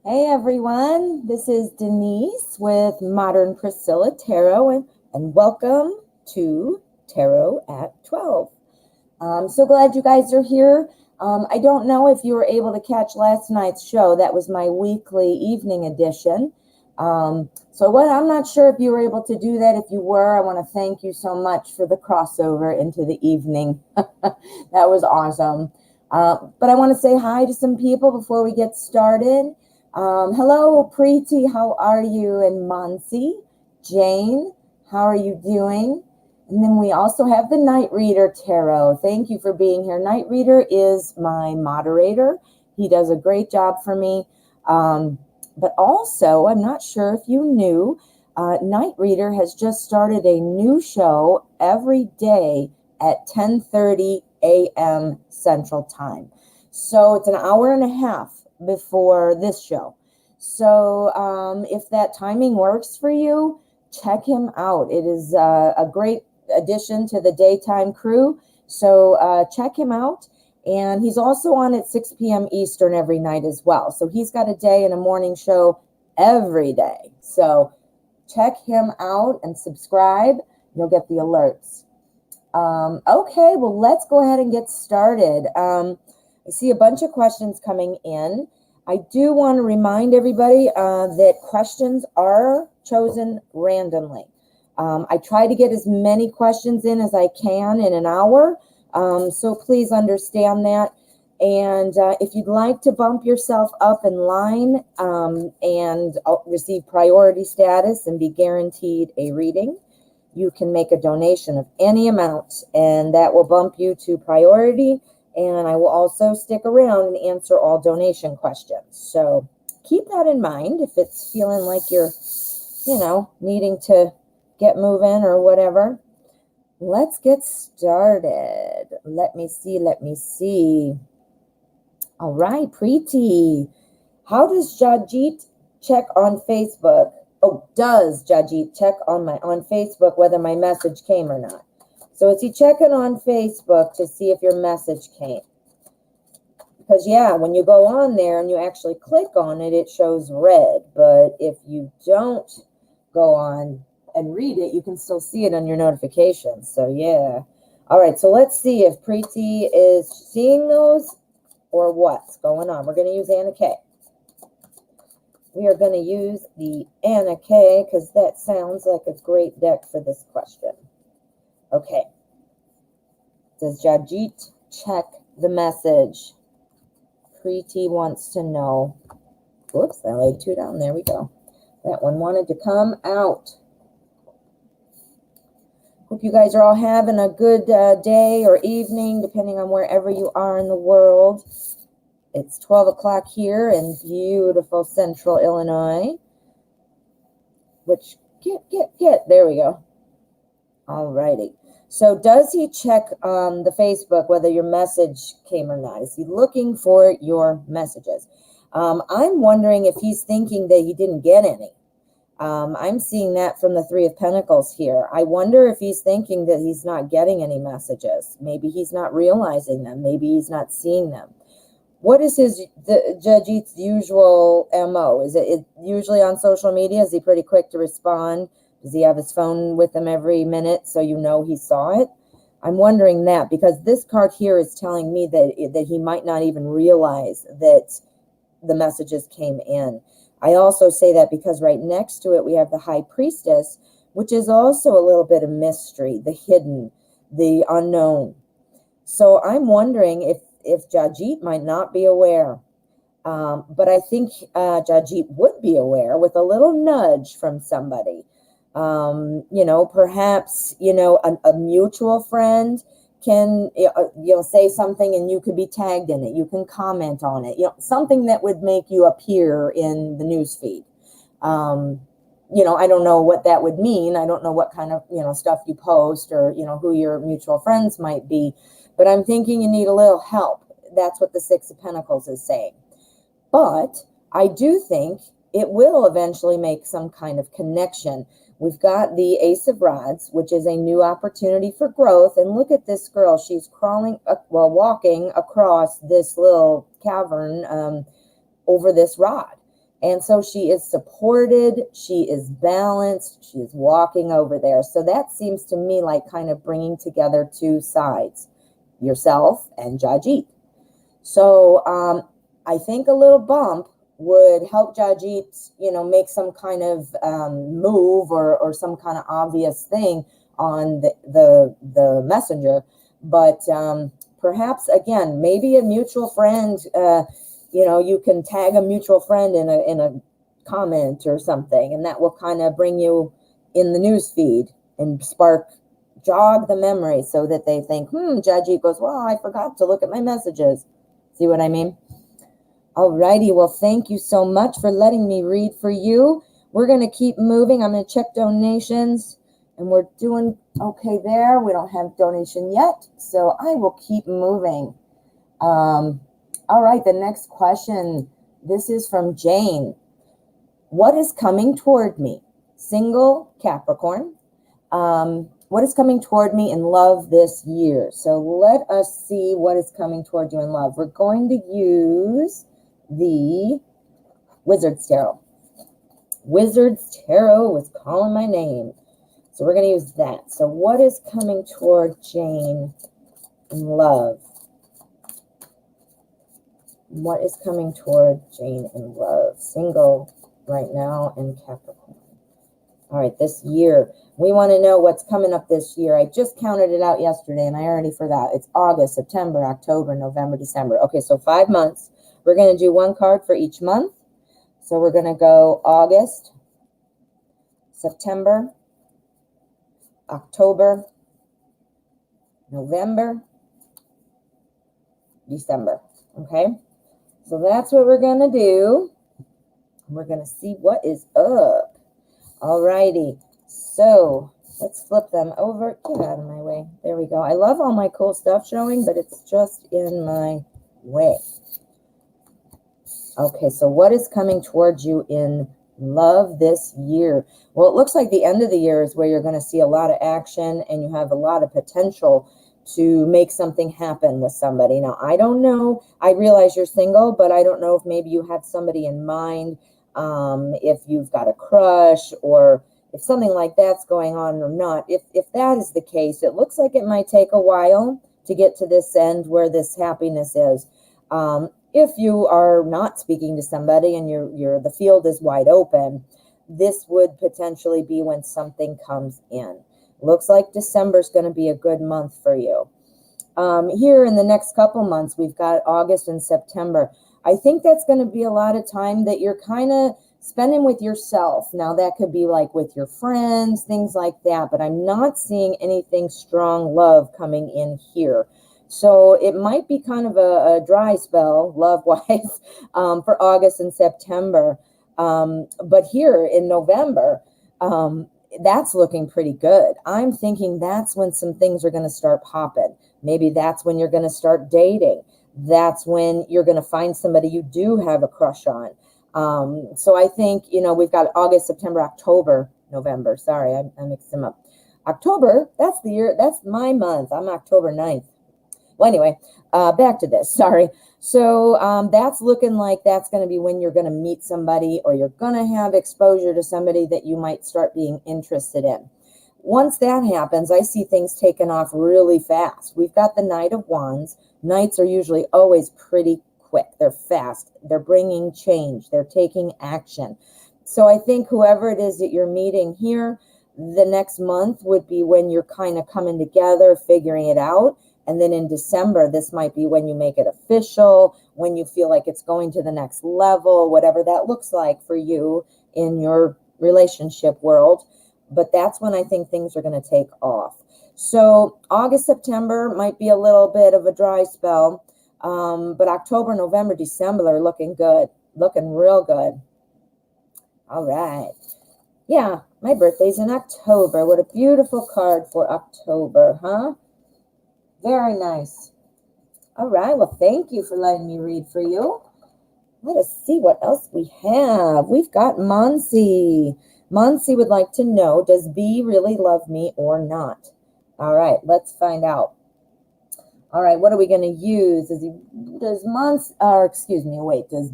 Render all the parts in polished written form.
Hey everyone, this is Denise with Modern Priscilla Tarot, and welcome to Tarot at 12. I'm so glad you guys are here. I don't know if you were able to catch last night's show. That was my weekly evening edition. I'm not sure if you were able to do that. If you were, I want to thank you so much for the crossover into the evening. That was awesome. But I want to say hi to some people before we get started. Hello, Preeti, how are you? And Monsi, Jane, how are you doing? And then we also have the Night Reader Tarot. Thank you for being here. Night Reader is my moderator. He does a great job for me. But also, I'm not sure if you knew, Night Reader has just started a new show every day at 10:30 a.m. Central Time. So it's an hour and a half before this show. So if that timing works for you, check him out. It is a great addition to the daytime crew. So check him out. And he's also on at 6 p.m. Eastern every night as well. So he's got a day and a morning show every day. So check him out and subscribe. You'll get the alerts. Okay, well, let's go ahead and get started. I see a bunch of questions coming in. I do want to remind everybody that questions are chosen randomly. I try to get as many questions in as I can in an hour. So please understand that. And if you'd like to bump yourself up in line and receive priority status and be guaranteed a reading, you can make a donation of any amount, and that will bump you to priority. And I will also stick around and answer all donation questions. So keep that in mind if it's feeling like you're, needing to get moving or whatever. Let's get started. Let me see. All right, Preeti. How does Jajit check on Facebook? Oh, does Jajit check on Facebook whether my message came or not? So is he checking on Facebook to see if your message came? Because, yeah, when you go on there and you actually click on it, it shows red. But if you don't go on and read it, you can still see it on your notifications. So, yeah. All right, so let's see if Preeti is seeing those or what's going on. We're going to use Anna K. We are going to use the Anna K because that sounds like a great deck for this question. Okay. Does Jajit check the message? Preeti wants to know. Whoops, I laid two down. There we go. That one wanted to come out. Hope you guys are all having a good day or evening, depending on wherever you are in the world. It's 12 o'clock here in beautiful central Illinois. Which, get. There we go. All righty. So does he check the Facebook whether your message came or not? Is he looking for your messages? I'm wondering if he's thinking that he didn't get any. I'm seeing that from the Three of Pentacles here. I wonder if he's thinking that he's not getting any messages. Maybe he's not realizing them. Maybe he's not seeing them. What is Jajit's usual MO? Is it usually on social media? Is he pretty quick to respond? Does he have his phone with him every minute so you know he saw it? I'm wondering that because this card here is telling me that he might not even realize that the messages came in. I also say that because right next to it we have the High Priestess, which is also a little bit of mystery, the hidden, the unknown. So I'm wondering if Jajit might not be aware. But I think Jajit would be aware with a little nudge from somebody. Perhaps, a mutual friend can, say something and you could be tagged in it. You can comment on it, something that would make you appear in the newsfeed. I don't know what that would mean. I don't know what kind of, stuff you post or, who your mutual friends might be, but I'm thinking you need a little help. That's what the Six of Pentacles is saying. But I do think it will eventually make some kind of connection. We've got the Ace of Rods, which is a new opportunity for growth. And look at this girl. She's walking across this little cavern over this rod. And so she is supported, she is balanced, she is walking over there. So that seems to me like kind of bringing together two sides, yourself and Jajit. So I think a little bump would help Jajit, make some kind of move or some kind of obvious thing on the messenger. But perhaps, again, maybe a mutual friend, you can tag a mutual friend in a comment or something, and that will kind of bring you in the news feed and jog the memory so that they think, Jajit goes, well, I forgot to look at my messages. See what I mean? Alrighty, well, thank you so much for letting me read for you. We're going to keep moving. I'm going to check donations, and we're doing okay there. We don't have donation yet, so I will keep moving. All right, the next question. This is from Jane. What is coming toward me? Single, Capricorn. What is coming toward me in love this year? So let us see what is coming toward you in love. We're going to use the Wizard's Tarot. Wizard's Tarot was calling my name. So we're going to use that. So what is coming toward Jane in love? What is coming toward Jane in love? Single right now and Capricorn. All right, this year. We want to know what's coming up this year. I just counted it out yesterday, and I already forgot. It's August, September, October, November, December. Okay, so 5 months. We're going to do one card for each month. So we're going to go August, September, October, November, December. Okay, so that's what we're going to do. We're going to see what is up. All righty. So let's flip them over. Get out of my way. There we go. I love all my cool stuff showing, but it's just in my way. Okay, so what is coming towards you in love this year? Well, it looks like the end of the year is where you're going to see a lot of action and you have a lot of potential to make something happen with somebody. Now, I don't know. I realize you're single, but I don't know if maybe you have somebody in mind, if you've got a crush or if something like that's going on or not. If that is the case, it looks like it might take a while to get to this end where this happiness is. If you are not speaking to somebody and the field is wide open, this would potentially be when something comes in. Looks like December is going to be a good month for you. Here in the next couple months, we've got August and September. I think that's going to be a lot of time that you're kind of spending with yourself. Now, that could be like with your friends, things like that, but I'm not seeing anything strong love coming in here. So it might be kind of a dry spell, love-wise, for August and September. But here in November, that's looking pretty good. I'm thinking that's when some things are going to start popping. Maybe that's when you're going to start dating. That's when you're going to find somebody you do have a crush on. So I think, we've got August, September, October, November. Sorry, I mixed them up. October, that's the year, that's my month. I'm October 9th. Well, anyway, back to this. Sorry. So that's looking like that's going to be when you're going to meet somebody or you're going to have exposure to somebody that you might start being interested in. Once that happens, I see things taking off really fast. We've got the Knight of Wands. Knights are usually always pretty quick. They're fast. They're bringing change. They're taking action. So I think whoever it is that you're meeting here, the next month would be when you're kind of coming together, figuring it out. And then in December, this might be when you make it official, when you feel like it's going to the next level, whatever that looks like for you in your relationship world. But that's when I think things are going to take off. So August, September might be a little bit of a dry spell. But October, November, December are looking good, looking real good. All right. Yeah, my birthday's in October. What a beautiful card for October, huh? Very nice. All right. Well, thank you for letting me read for you. Let us see what else we have. We've got Monsi. Monsi would like to know, does B really love me or not? All right. Let's find out. All right, what are we going to use? Does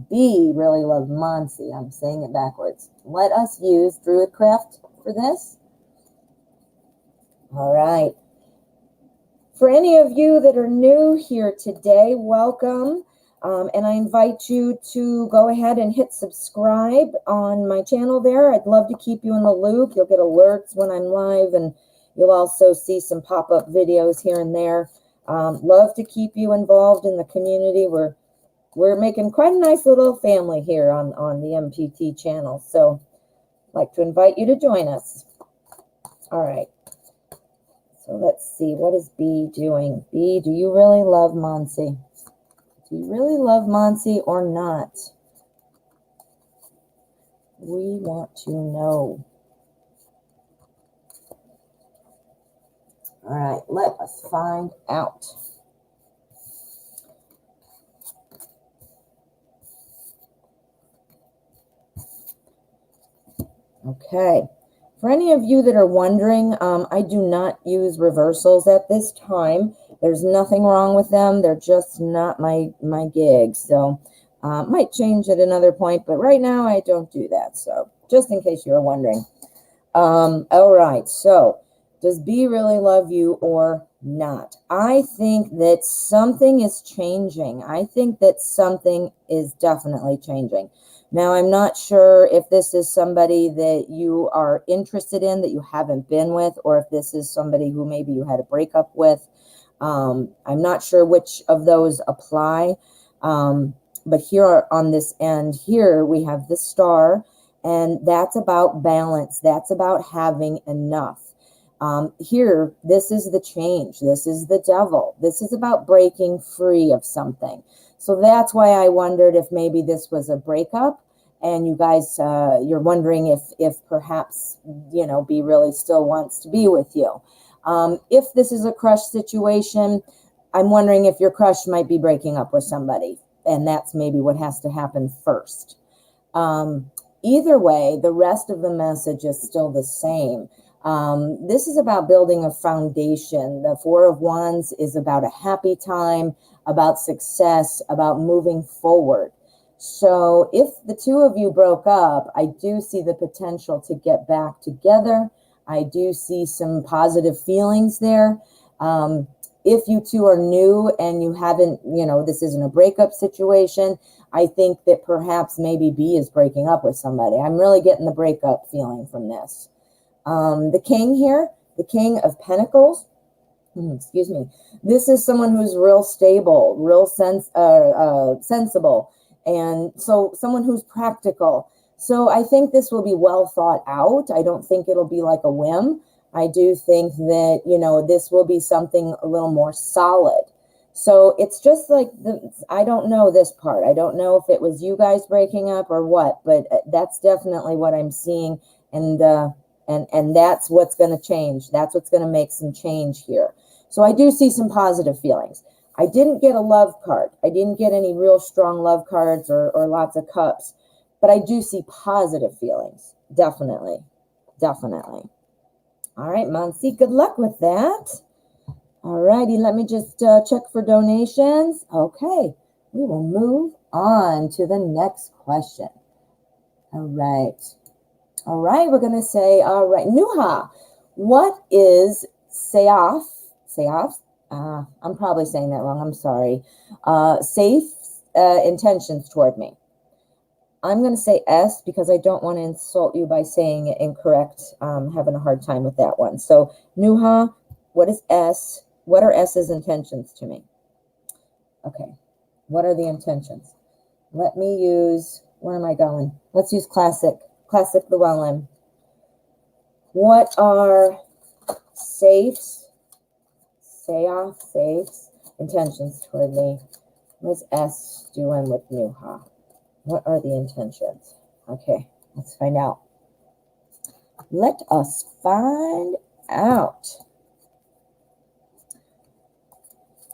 B really love Monsi? I'm saying it backwards. Let us use Druidcraft for this. All right. For any of you that are new here today, welcome. And I invite you to go ahead and hit subscribe on my channel there. I'd love to keep you in the loop. You'll get alerts when I'm live, and you'll also see some pop-up videos here and there. Love to keep you involved in the community. We're making quite a nice little family here on the MPT channel. So I'd like to invite you to join us. All right. So let's see, what is B doing? B, do you really love Monsi? Do you really love Monsi or not? We want to know. All right, let us find out. Okay. For any of you that are wondering, I do not use reversals at this time. There's nothing wrong with them. They're just not my gig. So might change at another point, but right now I don't do that. So just in case you were wondering. All right. So does B really love you or not? I think that something is changing. I think that something is definitely changing. Now, I'm not sure if this is somebody that you are interested in that you haven't been with, or if this is somebody who maybe you had a breakup with. I'm not sure which of those apply. But here on this end here, we have the star, and that's about balance. That's about having enough. Here, this is the change. This is the devil. This is about breaking free of something. So that's why I wondered if maybe this was a breakup, and you guys, you're wondering if perhaps, B really still wants to be with you. If this is a crush situation, I'm wondering if your crush might be breaking up with somebody, and that's maybe what has to happen first. Either way, the rest of the message is still the same. This is about building a foundation. The Four of Wands is about a happy time, about success, about moving forward. So if the two of you broke up, I do see the potential to get back together. I do see some positive feelings there. If you two are new and you haven't, this isn't a breakup situation, I think that perhaps maybe B is breaking up with somebody. I'm really getting the breakup feeling from this. The king here, the King of Pentacles, excuse me. This is someone who's real stable, real sensible, and so someone who's practical. So I think this will be well thought out. I don't think it'll be like a whim. I do think that, this will be something a little more solid. So it's just like, I don't know this part. I don't know if it was you guys breaking up or what, but that's definitely what I'm seeing. And that's what's going to change. That's what's going to make some change here. So I do see some positive feelings. I didn't get a love card. I didn't get any real strong love cards or lots of cups, but I do see positive feelings. Definitely. Definitely. All right, Monsi, good luck with that. All righty, let me just check for donations. Okay, we will move on to the next question. All right. All right, we're going to say, all right, Nuha, what is Sayaf? I'm probably saying that wrong. I'm sorry. Safe intentions toward me. I'm going to say S because I don't want to insult you by saying it incorrect. Having a hard time with that one. So, Nuha, what is S? What are S's intentions to me? Okay. What are the intentions? Let me use, where am I going? Let's use Classic Llewellyn. What are Safe's intentions toward me? What's S doing with Nuha? What are the intentions? Okay, let's find out. Let us find out.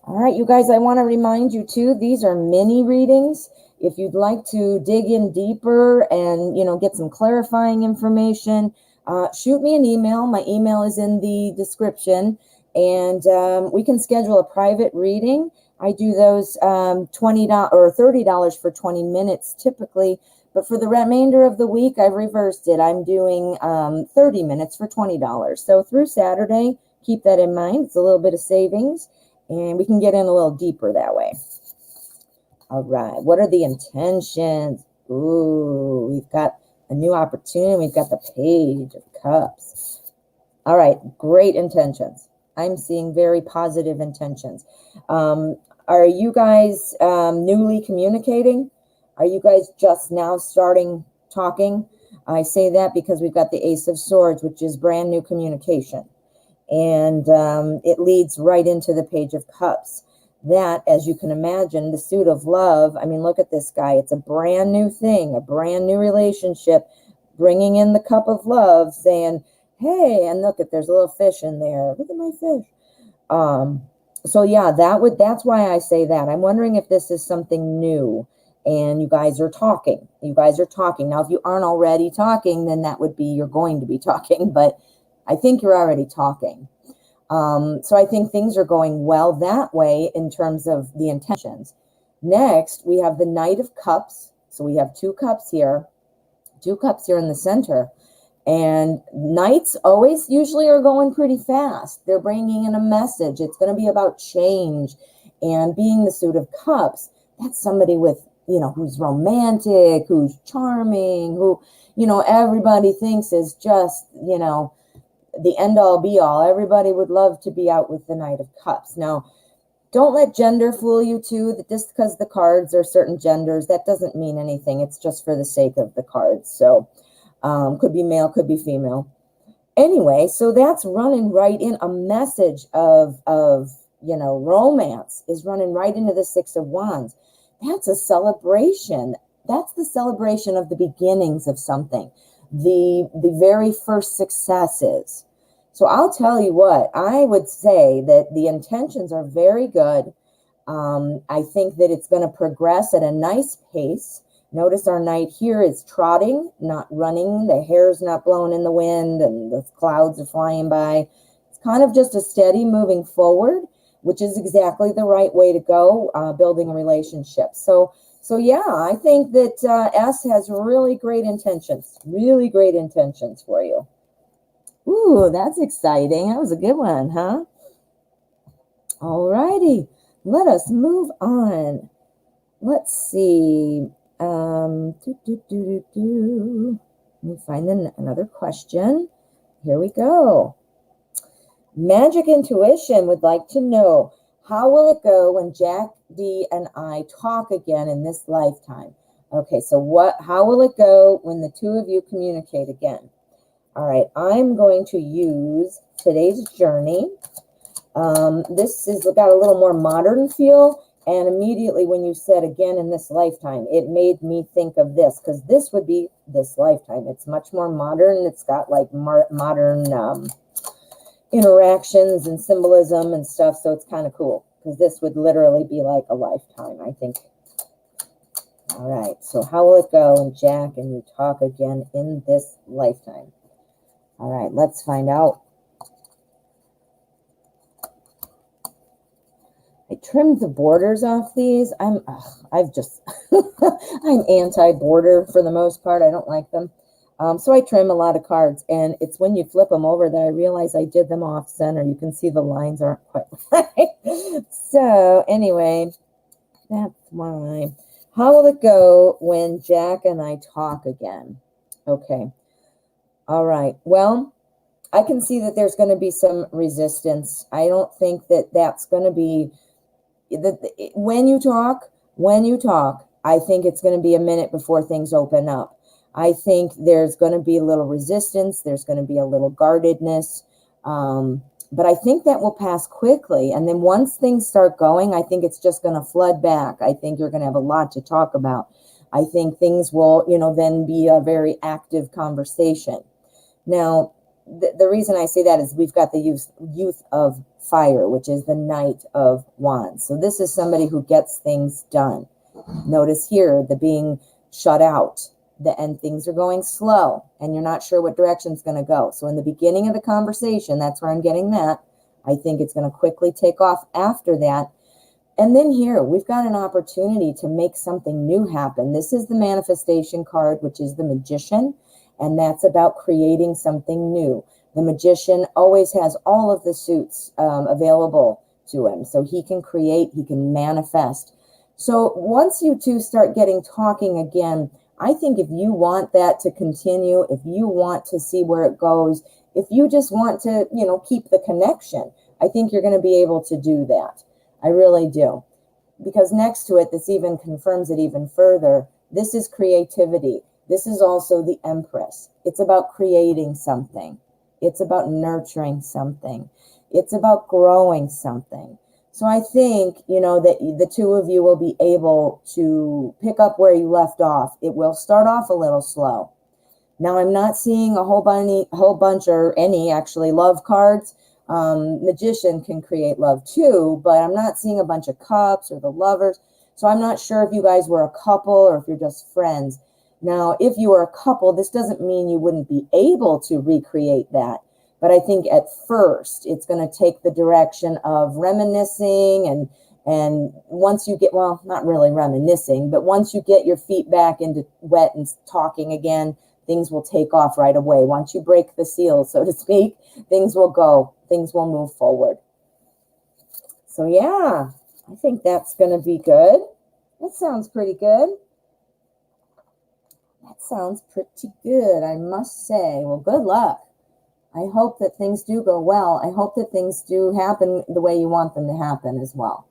All right, you guys, I want to remind you too, these are mini readings. If you'd like to dig in deeper and, get some clarifying information, shoot me an email. My email is in the description. And we can schedule a private reading. I do those $20 or $30 for 20 minutes typically, but for the remainder of the week, I've reversed it. I'm doing 30 minutes for $20. So through Saturday, keep that in mind. It's a little bit of savings, and we can get in a little deeper that way. All right, what are the intentions? Ooh, we've got a new opportunity. We've got the Page of Cups. All right, great intentions. I'm seeing very positive intentions. Are you guys newly communicating? Are you guys just now starting talking? I say that because we've got the Ace of Swords, which is brand new communication. And it leads right into the Page of Cups. That, as you can imagine, the suit of love. I mean, look at this guy. It's a brand new thing, a brand new relationship, bringing in the cup of love, saying, hey, and look, there's a little fish in there. Look at my fish. So yeah, that's why I say that. I'm wondering if this is something new and you guys are talking. You guys are talking. Now, if you aren't already talking, then that would be you're going to be talking, but I think you're already talking. So I think things are going well that way in terms of the intentions. Next, we have the Knight of Cups. So we have two cups here in the center. And knights always usually are going pretty fast. They're bringing in a message. It's going to be about change. And being the suit of cups, that's somebody with, who's romantic, who's charming, who, everybody thinks is just, the end all be all. Everybody would love to be out with the Knight of Cups. Now, don't let gender fool you too, that just because the cards are certain genders, that doesn't mean anything. It's just for the sake of the cards. So could be male, could be female. Anyway, so that's running right in. A message of romance is running right into the Six of Wands. That's a celebration. That's the celebration of the beginnings of something, the very first successes. So I'll tell you what, I would say that the intentions are very good. I think that it's going to progress at a nice pace. Notice our knight here is trotting, not running. The hair's not blowing in the wind and the clouds are flying by. It's kind of just a steady moving forward, which is exactly the right way to go, building a relationship. So yeah, I think that S has really great intentions for you. Ooh, that's exciting. That was a good one, huh? All righty, let us move on. Let's see. Let me find another question. Here we go. Magic Intuition would like to know, how will it go when Jack D and I talk again in this lifetime? Okay, so how will it go when the two of you communicate again? All right, I'm going to use today's journey. This has got a little more modern feel. And immediately when you said again in this lifetime, it made me think of this, because this would be this lifetime. It's much more modern. It's got like modern interactions and symbolism and stuff. So it's kind of cool, because this would literally be like a lifetime, I think. All right. So how will it go when Jack and you talk again in this lifetime? All right. Let's find out. I trimmed the borders off these. I'm anti-border for the most part. I don't like them. So I trim a lot of cards, and it's when you flip them over that I realize I did them off center. You can see the lines aren't quite right. So anyway, that's why. How will it go when Jack and I talk again? Okay. All right. Well, I can see that there's going to be some resistance. I don't think that that's going to be when you talk, I think it's going to be a minute before things open up. I think there's going to be a little resistance. There's going to be a little guardedness. But I think that will pass quickly. And then once things start going, I think it's just going to flood back. I think you're going to have a lot to talk about. I think things will, then be a very active conversation. Now, the reason I say that is we've got the youth of fire, which is the Knight of Wands. So this is somebody who gets things done. Notice here the being shut out, and things are going slow, and you're not sure what direction it's going to go. So in the beginning of the conversation, that's where I'm getting that. I think it's going to quickly take off after that. And then here, we've got an opportunity to make something new happen. This is the manifestation card, which is the Magician, and that's about creating something new. The Magician always has all of the suits available to him, so he can create, he can manifest. So once you two start getting talking again, I think if you want that to continue, if you want to see where it goes, if you just want to, you know, keep the connection, I think you're going to be able to do that. I really do. Because next to it, this even confirms it even further. This is creativity. This is also the Empress. It's about creating something. It's about nurturing something. It's about growing something. So I think, you know, that the two of you will be able to pick up where you left off. It will start off a little slow. Now, I'm not seeing a whole bunch or any actually love cards. Magician can create love too, but I'm not seeing a bunch of cups or the lovers. So I'm not sure if you guys were a couple or if you're just friends. Now, if you were a couple, this doesn't mean you wouldn't be able to recreate that. But I think at first it's going to take the direction of reminiscing and once you get, well, not really reminiscing, but once you get your feet back into wet and talking again, things will take off right away. Once you break the seal, so to speak, things will go, things will move forward. So yeah, I think that's going to be good. That sounds pretty good. That sounds pretty good, I must say. Well, good luck. I hope that things do go well. I hope that things do happen the way you want them to happen as well.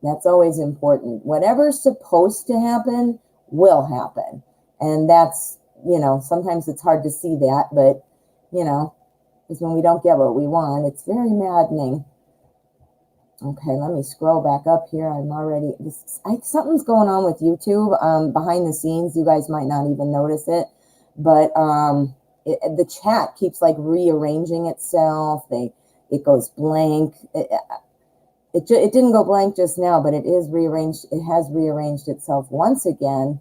That's always important. Whatever's supposed to happen will happen. And that's, you know, sometimes it's hard to see that, but, you know, because when we don't get what we want, it's very maddening. Okay, let me scroll back up here. I'm already, something's going on with YouTube behind the scenes. You guys might not even notice it, but the chat keeps like rearranging itself. It goes blank. It didn't go blank just now, but it is rearranged. It has rearranged itself once again.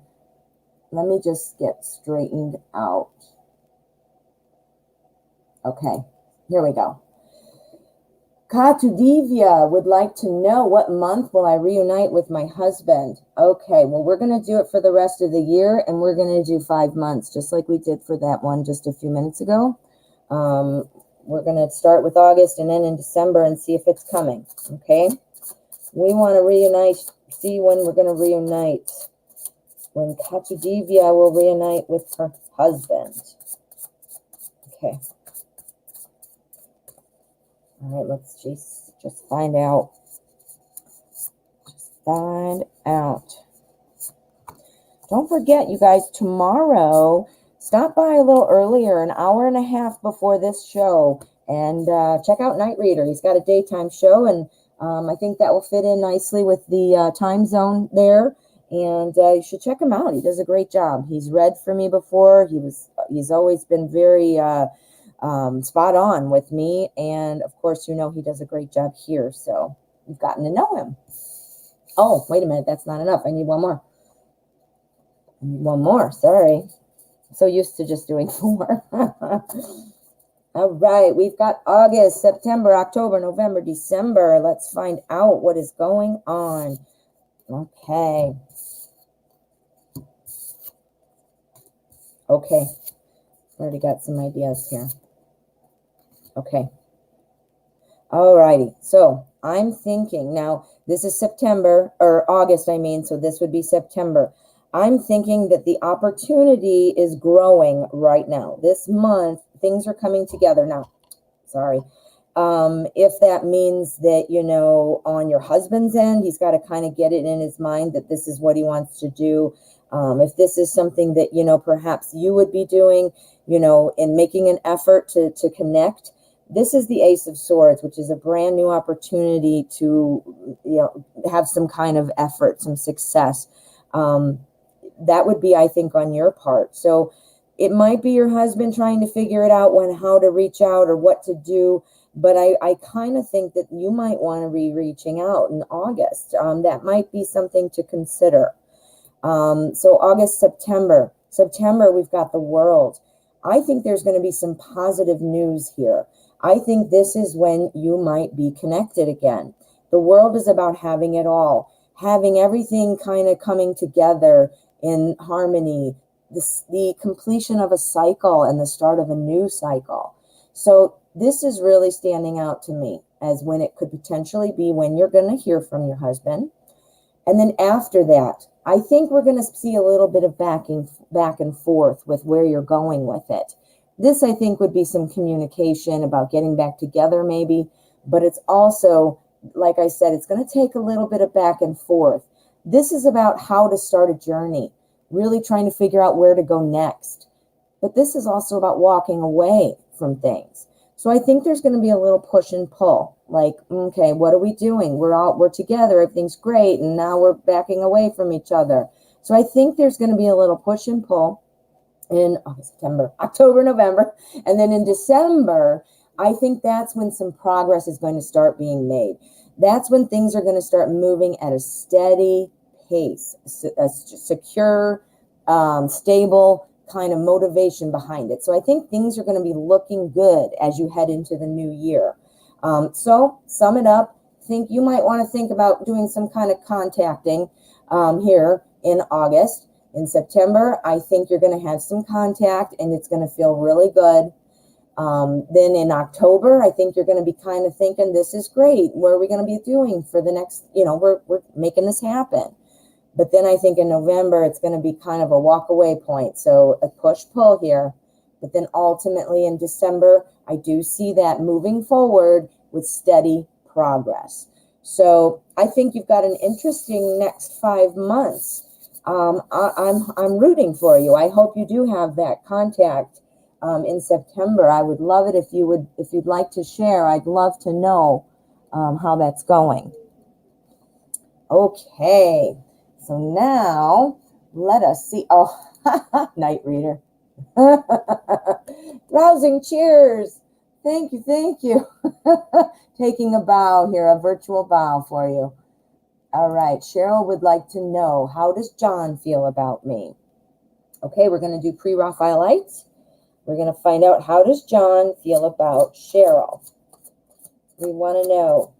Let me just get straightened out. Okay, here we go. Katudivya would like to know, what month will I reunite with my husband? Okay, well, we're going to do it for the rest of the year, and we're going to do 5 months, just like we did for that one just a few minutes ago. We're going to start with August and end in December and see if it's coming, okay? We want to reunite, see when we're going to reunite, when Katudivya will reunite with her husband. Okay. All right, let's just find out. Just find out. Don't forget, you guys, tomorrow, stop by a little earlier, an hour and a half before this show, and check out Night Reader. He's got a daytime show, and I think that will fit in nicely with the time zone there, and you should check him out. He does a great job. He's read for me before. He's always been very spot on with me, and of course, you know, he does a great job here, so you've gotten to know him. Oh, wait a minute, that's not enough. I need one more. Sorry. I'm so used to just doing 4. All right, we've got August, September, October, November, December. Let's find out what is going on. Okay. Already got some ideas here. Okay. All righty. So I'm thinking now, this is September, or August, I mean, so this would be September. I'm thinking that the opportunity is growing right now. This month, things are coming together now. Sorry. If that means that, you know, on your husband's end, he's got to kind of get it in his mind that this is what he wants to do. If this is something that, you know, perhaps you would be doing, you know, in making an effort to connect. This is the Ace of Swords, which is a brand new opportunity to, you know, have some kind of effort, some success. That would be, I think, on your part. So it might be your husband trying to figure it out how to reach out or what to do. But I kind of think that you might want to be reaching out in August. That might be something to consider. So August, September. September, we've got the World. I think there's going to be some positive news here. I think this is when you might be connected again. The world is about having it all, having everything kind of coming together in harmony, the completion of a cycle and the start of a new cycle. So this is really standing out to me as when it could potentially be when you're going to hear from your husband. And then after that, I think we're going to see a little bit of back and forth with where you're going with it. This, I think, would be some communication about getting back together maybe, but it's also, like I said, it's going to take a little bit of back and forth. This is about how to start a journey, really trying to figure out where to go next. But this is also about walking away from things. So I think there's going to be a little push and pull. Like, okay, what are we doing? We're together, everything's great, and now we're backing away from each other. So I think there's going to be a little push and pull in September, October, November, and then in December, I think that's when some progress is going to start being made. That's when things are going to start moving at a steady pace, a secure, stable kind of motivation behind it. So I think things are going to be looking good as you head into the new year. So sum it up. Think you might want to think about doing some kind of contacting here in August. In September, I think you're going to have some contact and it's going to feel really good. Then in October, I think you're going to be kind of thinking, this is great. What are we going to be doing for the next, we're making this happen. But then I think in November, it's going to be kind of a walk away point. So a push pull here. But then ultimately in December, I do see that moving forward with steady progress. So I think you've got an interesting next 5 months. I'm rooting for you. I hope you do have that contact in September. I would love it if you'd like to share. I'd love to know how that's going. Okay, so now let us see. Oh, night reader. Rousing cheers. Thank you. Taking a bow here, a virtual bow for you. All right, Cheryl would like to know, how does John feel about me? Okay, we're going to do pre-Raphaelites. We're going to find out, how does John feel about Cheryl? We want to know,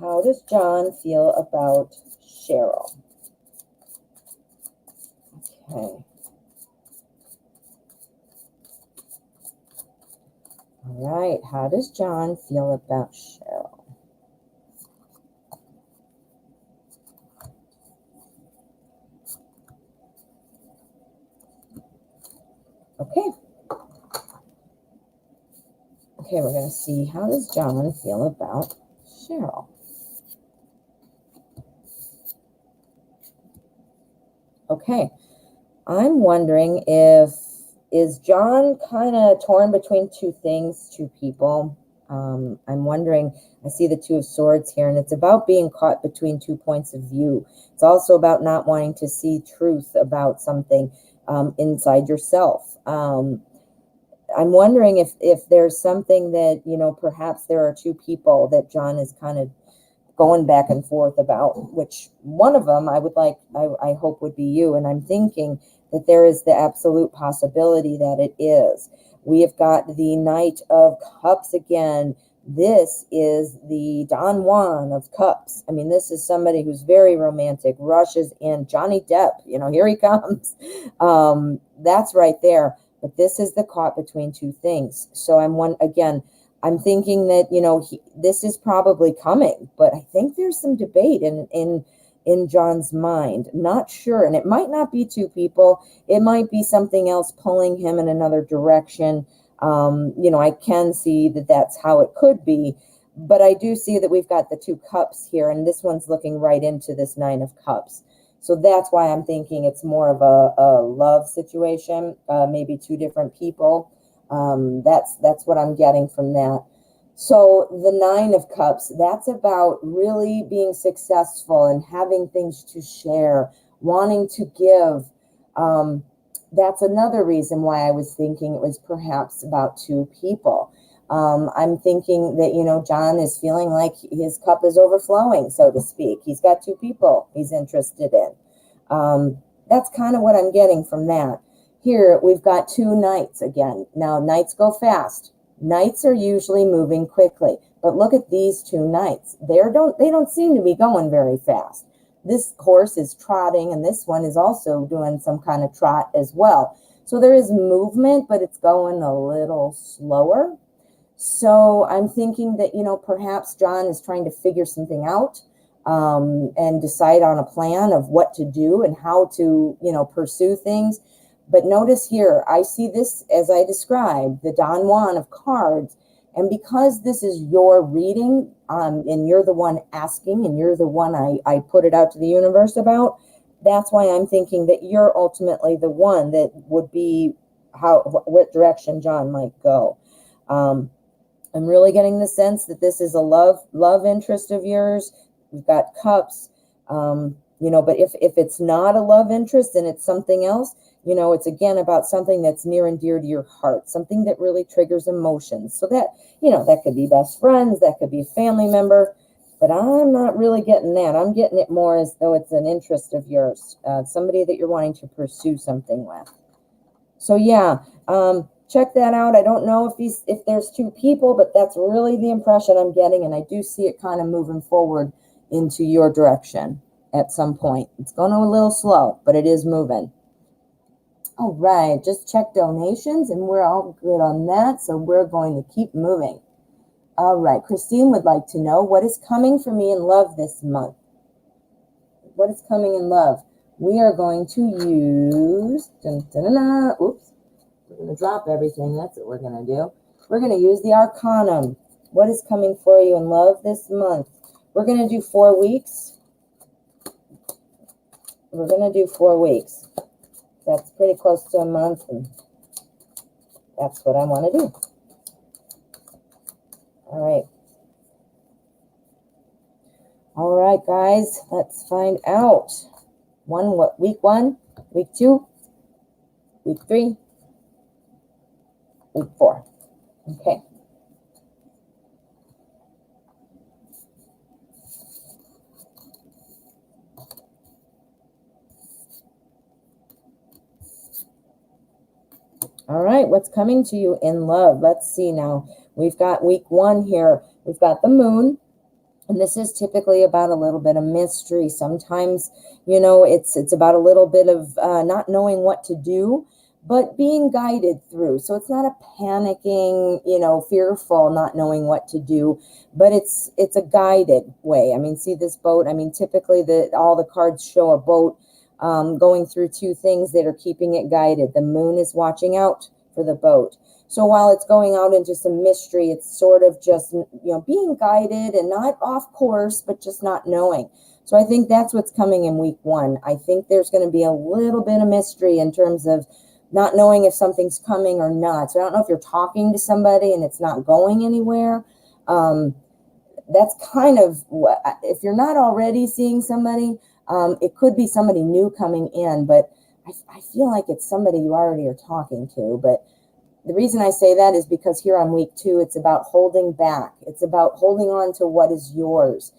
how does John feel about Cheryl? Okay. All right, how does John feel about Cheryl? Okay. Okay, we're going to see, how does John feel about Cheryl? Okay, I'm wondering is John kind of torn between two things, two people? I'm wondering, I see the Two of Swords here, and it's about being caught between 2 points of view. It's also about not wanting to see truth about something inside yourself. I'm wondering if there's something that, perhaps there are two people that John is kind of going back and forth about, which one of them I hope would be you. And I'm thinking that there is the absolute possibility that it is. We have got the Knight of Cups again. This is the Don Juan of Cups. I mean, this is somebody who's very romantic, rushes in. Johnny Depp, here he comes. That's right there. But this is the caught between two things. So I'm thinking that, this is probably coming, but I think there's some debate in John's mind. Not sure. And it might not be two people. It might be something else pulling him in another direction. I can see that that's how it could be, but I do see that we've got the Two Cups here, and this one's looking right into this Nine of Cups. So that's why I'm thinking it's more of a love situation, maybe two different people. That's what I'm getting from that. So the Nine of Cups, that's about really being successful and having things to share, wanting to give. That's another reason why I was thinking it was perhaps about two people. I'm thinking that, John is feeling like his cup is overflowing, so to speak. He's got two people he's interested in. That's kind of what I'm getting from that. Here, we've got two knights again. Now, knights go fast. Knights are usually moving quickly, but look at these two knights. They don't seem to be going very fast. This horse is trotting, and this one is also doing some kind of trot as well. So there is movement, but it's going a little slower. So I'm thinking that, perhaps John is trying to figure something out and decide on a plan of what to do and how to, pursue things. But notice here, I see this as I described, the Don Juan of cards. And because this is your reading, and you're the one asking, and you're the one I put it out to the universe about, that's why I'm thinking that you're ultimately the one that would be what direction John might go. I'm really getting the sense that this is a love interest of yours. We've got cups, but if it's not a love interest and it's something else, it's again about something that's near and dear to your heart, something that really triggers emotions. So that, that could be best friends, that could be a family member, but I'm not really getting that. I'm getting it more as though it's an interest of yours, somebody that you're wanting to pursue something with. So yeah, check that out. I don't know if there's two people, but that's really the impression I'm getting, and I do see it kind of moving forward into your direction at some point. It's going a little slow, but it is moving. All right, just check donations, and we're all good on that, so we're going to keep moving. All right, Christine would like to know, what is coming for me in love this month? What is coming in love? We are going to use, oops, we're going to drop everything. That's what we're going to do. We're going to use the Arcanum. What is coming for you in love this month? We're going to do 4 weeks. We're going to do 4 weeks. That's pretty close to a month, and that's what I want to do. All right. All right, guys, let's find out. Week 1, week 2, week 3, week 4. Okay. All right, what's coming to you in love? Let's see now. We've got week 1 here. We've got the moon, and this is typically about a little bit of mystery. Sometimes, it's about a little bit of not knowing what to do, but being guided through. So it's not a panicking, fearful, not knowing what to do, but it's a guided way. I mean, see this boat? I mean, typically all the cards show a boat going through 2 things that are keeping it guided. The moon is watching out for the boat. So while it's going out into some mystery, it's sort of just, being guided and not off course, but just not knowing. So I think that's what's coming in week 1. I think there's going to be a little bit of mystery in terms of not knowing if something's coming or not. So I don't know if you're talking to somebody and it's not going anywhere. That's kind of what, if you're not already seeing somebody, it could be somebody new coming in, but I feel like it's somebody you already are talking to. But the reason I say that is because here on week 2, it's about holding back. It's about holding on to what is yours.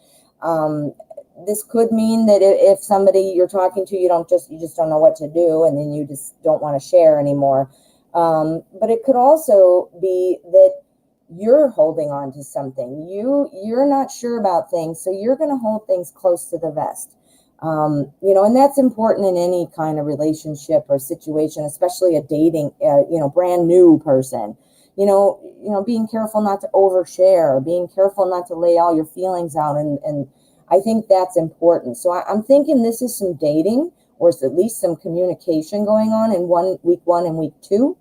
This could mean that if somebody you're talking to, you just don't know what to do, and then you just don't want to share anymore. But it could also be that you're holding on to something. You're not sure about things, so you're going to hold things close to the vest. And that's important in any kind of relationship or situation, especially a dating, brand new person. Being careful not to overshare, being careful not to lay all your feelings out, and I think that's important. So I'm thinking this is some dating, or at least some communication going on in week 1 and week 2.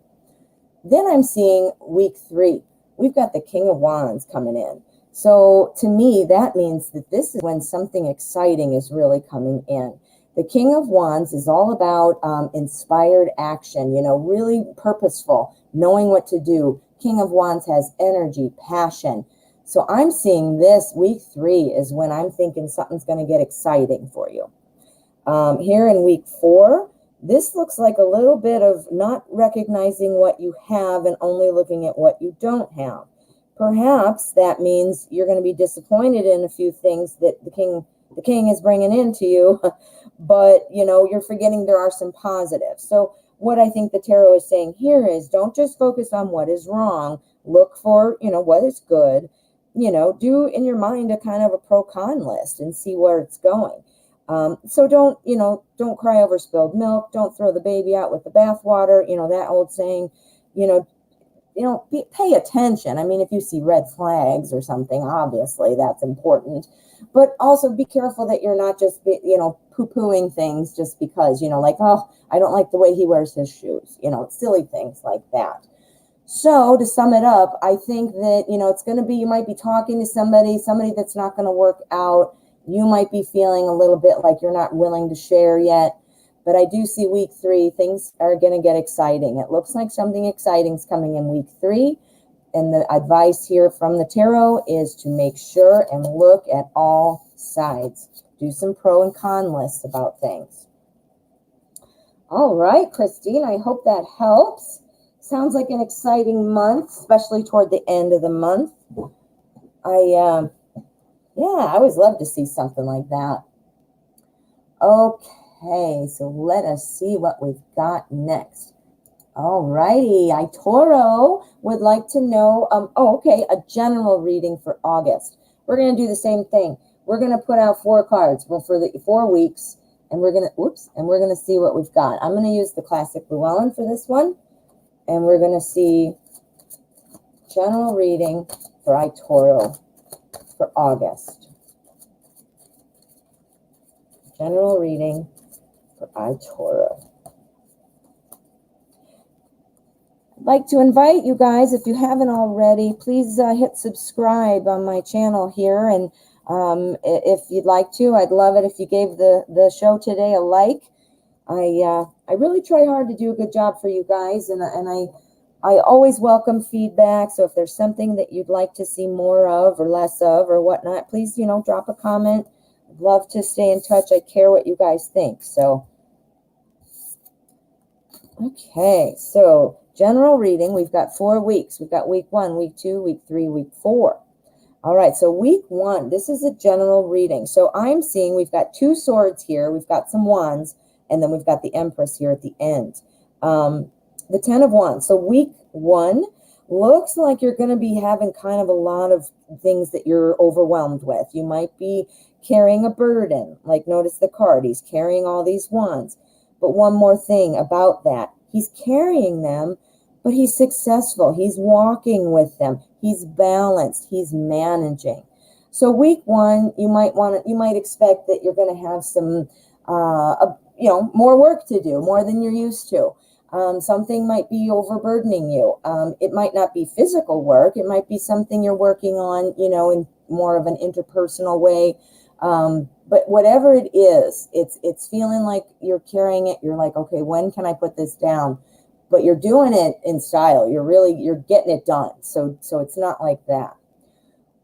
Then I'm seeing week 3. We've got the King of Wands coming in. So to me, that means that this is when something exciting is really coming in. The King of Wands is all about inspired action, really purposeful, knowing what to do. King of Wands has energy, passion. So I'm seeing this week 3 is when I'm thinking something's going to get exciting for you. Here in week 4, this looks like a little bit of not recognizing what you have and only looking at what you don't have. Perhaps that means you're going to be disappointed in a few things that the king is bringing into you, but you're forgetting there are some positives. So what I think the tarot is saying here is, don't just focus on what is wrong, look for, what is good, do in your mind a kind of a pro-con list and see where it's going. So don't cry over spilled milk. Don't throw the baby out with the bathwater. That old saying, pay attention. I mean, if you see red flags or something, obviously that's important, but also be careful that you're not just, poo-pooing things just because, like, oh, I don't like the way he wears his shoes, silly things like that. So to sum it up, I think that, it's going to be, you might be talking to somebody that's not going to work out. You might be feeling a little bit like you're not willing to share yet. But I do see week 3, things are going to get exciting. It looks like something exciting is coming in week 3. And the advice here from the tarot is to make sure and look at all sides. Do some pro and con lists about things. All right, Christine, I hope that helps. Sounds like an exciting month, especially toward the end of the month. I always love to see something like that. Okay, so let us see what we've got next. All righty, Toro would like to know, a general reading for August. We're going to do the same thing. We're going to put out 4 cards for the 4 weeks, and we're going to see what we've got. I'm going to use the classic Llewellyn for this one, and we're going to see general reading for Toro for August. General reading for Toro. I'd like to invite you guys, if you haven't already, please hit subscribe on my channel here. And if you'd like to, I'd love it if you gave the show today a like. I really try hard to do a good job for you guys, and I always welcome feedback. So if there's something that you'd like to see more of or less of or whatnot, please, drop a comment. I'd love to stay in touch. I care what you guys think. So, okay. So general reading, we've got 4 weeks. We've got week 1, week 2, week 3, week 4. All right. So week 1, this is a general reading. So I'm seeing we've got 2 swords here. We've got some wands, and then we've got the Empress here at the end. The 10 of Wands. So week 1 looks like you're going to be having kind of a lot of things that you're overwhelmed with. You might be carrying a burden. Like, notice the card. He's carrying all these wands. But one more thing about that. He's carrying them, but he's successful. He's walking with them. He's balanced. He's managing. So week 1, you might expect that you're going to have some, more work to do, more than you're used to. Something might be overburdening you. It might not be physical work. It might be something you're working on, in more of an interpersonal way. But whatever it is, it's feeling like you're carrying it. You're like, okay, when can I put this down? But you're doing it in style. You're getting it done. So it's not like that.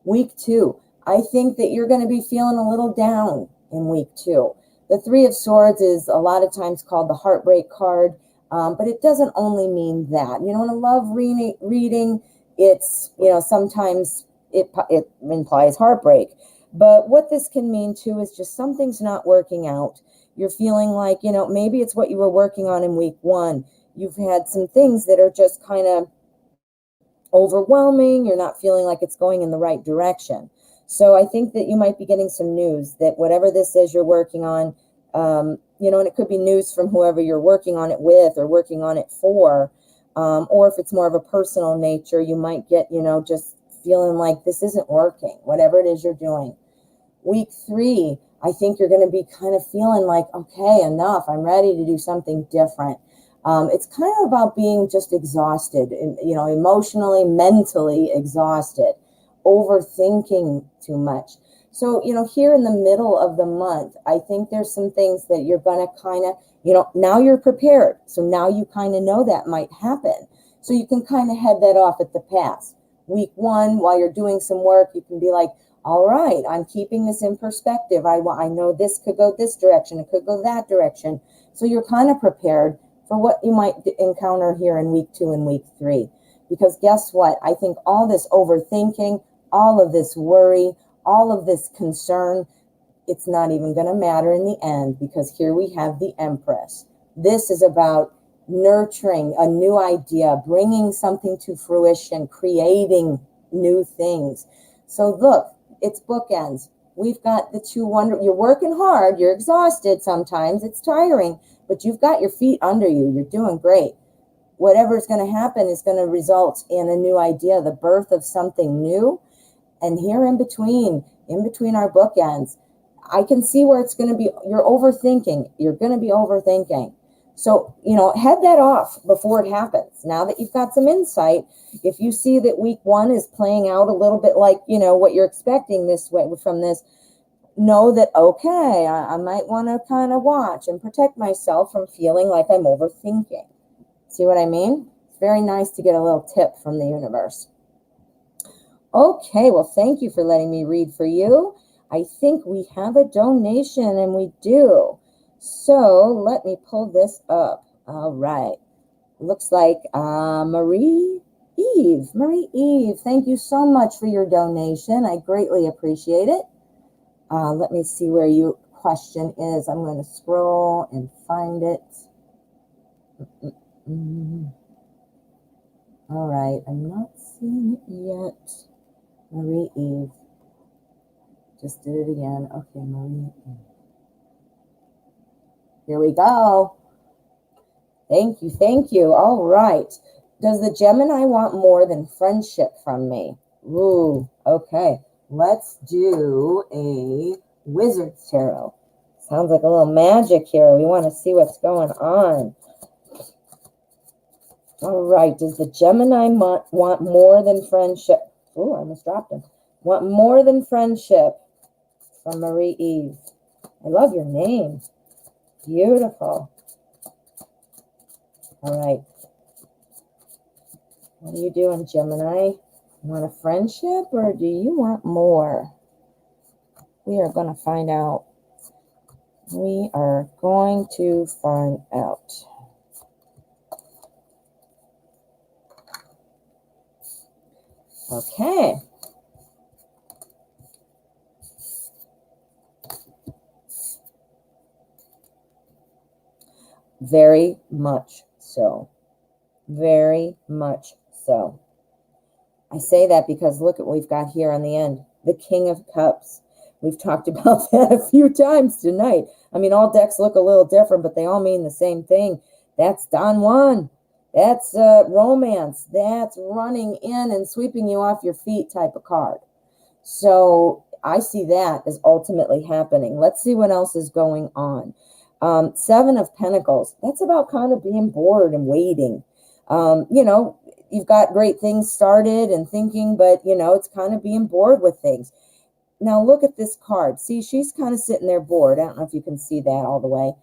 Week 2, I think that you're going to be feeling a little down in week 2. The 3 of Swords is a lot of times called the heartbreak card. But it doesn't only mean that. In a love reading, it's, sometimes it implies heartbreak. But what this can mean, too, is just something's not working out. You're feeling like, maybe it's what you were working on in week 1. You've had some things that are just kind of overwhelming. You're not feeling like it's going in the right direction. So I think that you might be getting some news that whatever this is you're working on, and it could be news from whoever you're working on it with or working on it for, or if it's more of a personal nature, you might get, just feeling like this isn't working, whatever it is you're doing. Week 3, I think you're going to be kind of feeling like, okay, enough. I'm ready to do something different. It's kind of about being just exhausted, emotionally, mentally exhausted, overthinking too much. So, here in the middle of the month, I think there's some things that you're going to kind of, now you're prepared. So now you kind of know that might happen. So you can kind of head that off at the pass. Week 1, while you're doing some work, you can be like, all right, I'm keeping this in perspective. I know this could go this direction. It could go that direction. So you're kind of prepared for what you might encounter here in week 2 and week 3. Because guess what? I think all this overthinking, all of this worry, all of this concern, it's not even going to matter in the end, because here we have the Empress. This is about nurturing a new idea, bringing something to fruition, creating new things. So look, it's bookends. We've got the two you're working hard, you're exhausted sometimes, it's tiring, but you've got your feet under you, you're doing great. Whatever's going to happen is going to result in a new idea, the birth of something new. And here in between our bookends, I can see where it's going to be, you're overthinking, you're going to be overthinking. So, head that off before it happens. Now that you've got some insight, if you see that week 1 is playing out a little bit like, what you're expecting this way from this, know that, okay, I might want to kind of watch and protect myself from feeling like I'm overthinking. See what I mean? It's very nice to get a little tip from the universe. Okay, well, thank you for letting me read for you. I think we have a donation, and we do. So let me pull this up. All right. Looks like Marie Eve, thank you so much for your donation. I greatly appreciate it. Let me see where your question is. I'm going to scroll and find it. All right, I'm not seeing it yet. Marie Eve. Just did it again. Okay, Marie Eve. Here we go. Thank you. All right. Does the Gemini want more than friendship from me? Ooh, okay. Let's do a Wizard's Tarot. Sounds like a little magic here. We want to see what's going on. All right. Does the Gemini want more than friendship? Ooh, I almost dropped him. Want more than friendship from Marie Eve. I love your name. Beautiful. All right. What are you doing, Gemini? You want a friendship or do you want more? We are going to find out. We are going to find out. Okay. Very much so. Very much so. I say that because look at what we've got here on the end. The King of Cups. We've talked about that a few times tonight. I mean, all decks look a little different, but they all mean the same thing. That's Don Juan. That's romance. That's running in and sweeping you off your feet type of card. So I see that as ultimately happening. Let's see what else is going on. 7 of Pentacles. That's about kind of being bored and waiting. You've got great things started and thinking, but, it's kind of being bored with things. Now, look at this card. See, she's kind of sitting there bored. I don't know if you can see that all the way.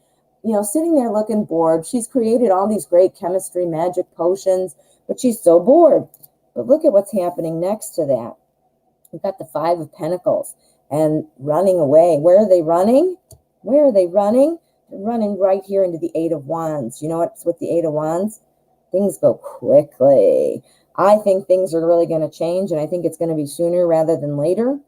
Sitting there looking bored. She's created all these great chemistry, magic potions, but she's so bored. But look at what's happening next to that. We've got the 5 of Pentacles and running away. Where are they running? Where are they running? They're running right here into the 8 of Wands. You know what's with the 8 of Wands? Things go quickly. I think things are really going to change, and I think it's going to be sooner rather than later.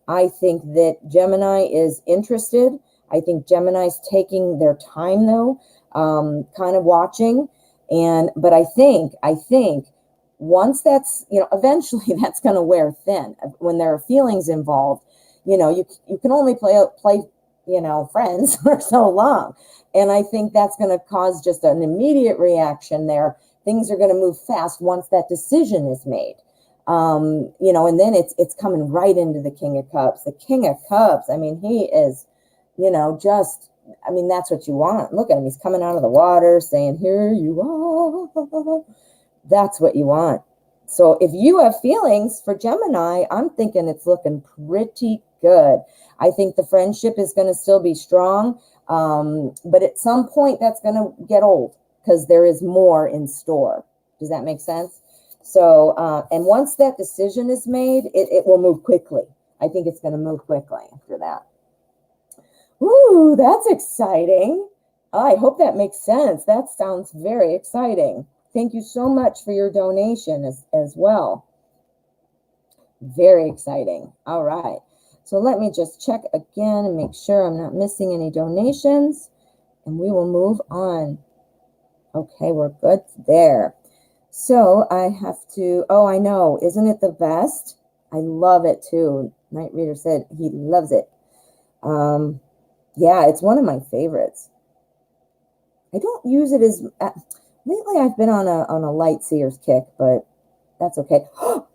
I think that Gemini is interested. I think Gemini's taking their time, though, kind of watching. But I think once that's, eventually that's going to wear thin. When there are feelings involved, you can only play friends for so long. And I think that's going to cause just an immediate reaction there. Things are going to move fast once that decision is made. And then it's coming right into the King of Cups. The King of Cups, I mean, he is, that's what you want. Look at him. He's coming out of the water saying, here you are. That's what you want. So if you have feelings for Gemini, I'm thinking it's looking pretty good. I think the friendship is going to still be strong. But at some point that's going to get old because there is more in store. Does that make sense? So, and once that decision is made, it will move quickly. I think it's going to move quickly after that. Ooh, that's exciting. I hope that makes sense. That sounds very exciting. Thank you so much for your donation as well. Very exciting. All right. So let me just check again and make sure I'm not missing any donations. And we will move on. Okay, we're good there. So I have to, oh, I know. Isn't it the best? I love it too. Night Reader said he loves it. Yeah, it's one of my favorites. I don't use it as, lately I've been on a light seers kick, but that's okay.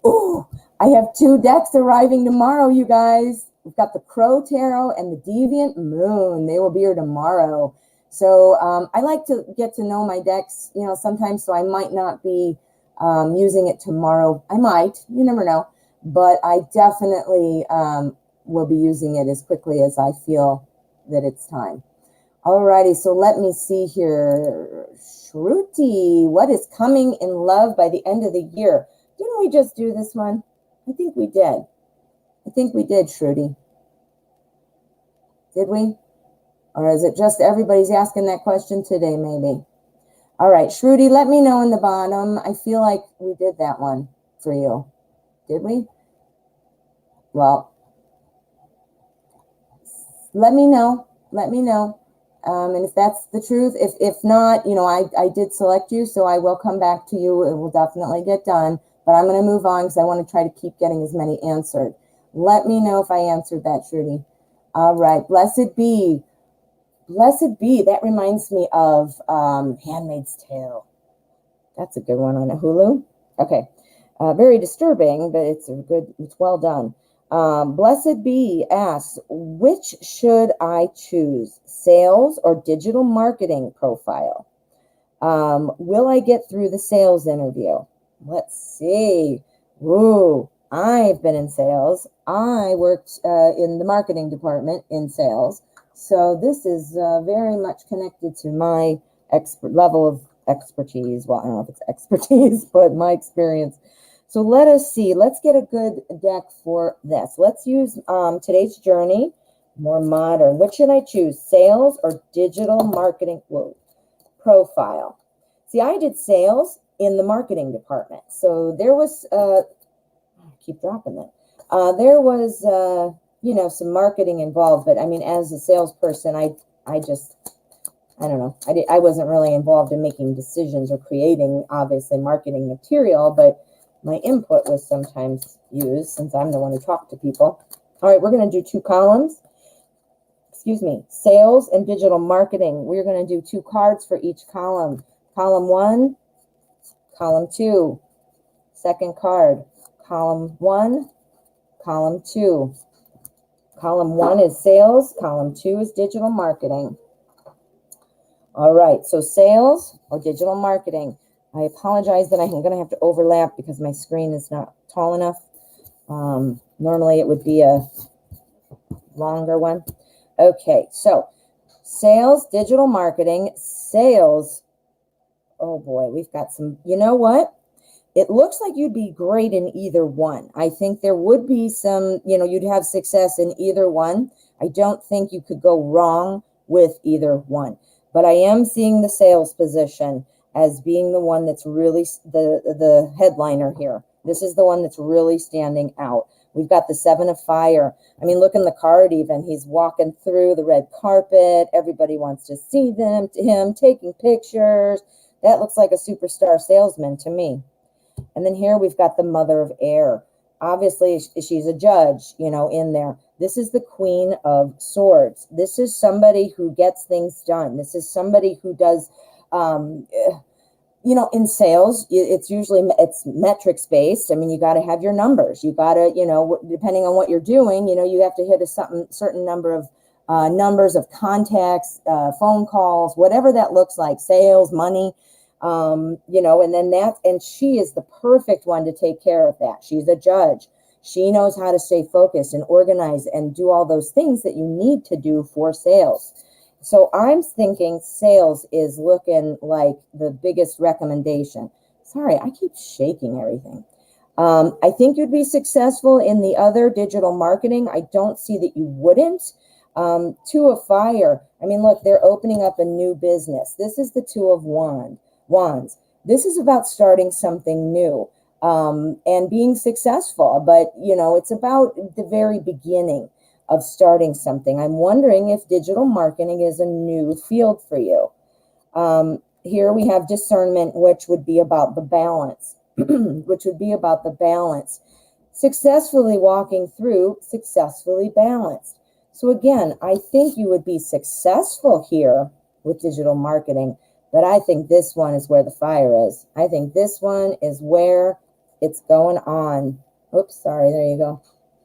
Oh, I have 2 decks arriving tomorrow, you guys. We've got the Crow Tarot and the Deviant Moon. They will be here tomorrow. So I like to get to know my decks, you know, sometimes, so I might not be using it tomorrow. I might, you never know. But I definitely will be using it as quickly as I feel that it's time. Alrighty, so let me see here. Shruti, what is coming in love by the end of the year? Didn't we just do this one? I think we did. I think we did, Shruti. Did we? Or is it just everybody's asking that question today, maybe? All right, Shruti, let me know in the bottom. I feel like we did that one for you. Did we? Well, let me know. Let me know. And if that's the truth, if not, you know, I did select you, so I will come back to you. It will definitely get done. But I'm going to move on because I want to try to keep getting as many answered. Let me know if I answered that, Shruti. All right. Blessed be. Blessed be. That reminds me of Handmaid's Tale. That's a good one on a Hulu. Okay. Very disturbing, but it's well done. Blessed be asks, which should I choose, sales or digital marketing profile? Will I get through the sales interview? Let's see. Ooh, I've been in sales. I worked in the marketing department in sales. So this is very much connected to my level of expertise. Well, I don't know if it's expertise, but my experience. So let us see. Let's get a good deck for this. Let's use today's journey, more modern. What should I choose, sales or digital marketing profile? See, I did sales in the marketing department. So there was, I keep dropping that. There was, you know, some marketing involved. But I mean, as a salesperson, I don't know. I wasn't really involved in making decisions or creating, obviously, marketing material, but my input was sometimes used since I'm the one who talked to people. All right, we're going to do 2 columns. Excuse me, sales and digital marketing. We're going to do 2 cards for each column. Column 1, column 2. Second card, column 1, column 2. Column 1 is sales, column 2 is digital marketing. All right, so sales or digital marketing. I apologize that I'm going to have to overlap because my screen is not tall enough. Normally it would be a longer one. Okay, so sales, digital marketing, sales. Oh boy, we've got some, you know what? It looks like you'd be great in either one. I think there would be some, you know, you'd have success in either one. I don't think you could go wrong with either one. But I am seeing the sales position as being the one that's really the headliner here. This is the one that's really standing out. We've got the 7 of Fire. I mean, look in the card even. He's walking through the red carpet. Everybody wants to see him taking pictures. That looks like a superstar salesman to me. And then here we've got the Mother of Air. Obviously, she's a judge, you know, in there. This is the Queen of Swords. This is somebody who gets things done. This is somebody who does, you know, in sales, it's metrics based. I mean, you got to have your numbers. You got to, you know, depending on what you're doing, you know, you have to hit a certain number of numbers of contacts, phone calls, whatever that looks like, sales, money. You know, and she is the perfect one to take care of that. She's a judge. She knows how to stay focused and organized and do all those things that you need to do for sales. So I'm thinking sales is looking like the biggest recommendation. Sorry, I keep shaking everything. I think you'd be successful in the other digital marketing. I don't see that you wouldn't. 2 of Fire. I mean, look, they're opening up a new business. This is the 2 of Wands. This is about starting something new and being successful. But, you know, it's about the very beginning of starting something. I'm wondering if digital marketing is a new field for you. here we have discernment, which would be about the balance, which would be about the balance. Successfully walking through, successfully balanced. So again, I think you would be successful here with digital marketing, but I think this one is where the fire is. I think this one is where it's going on. Oops, sorry, there you go.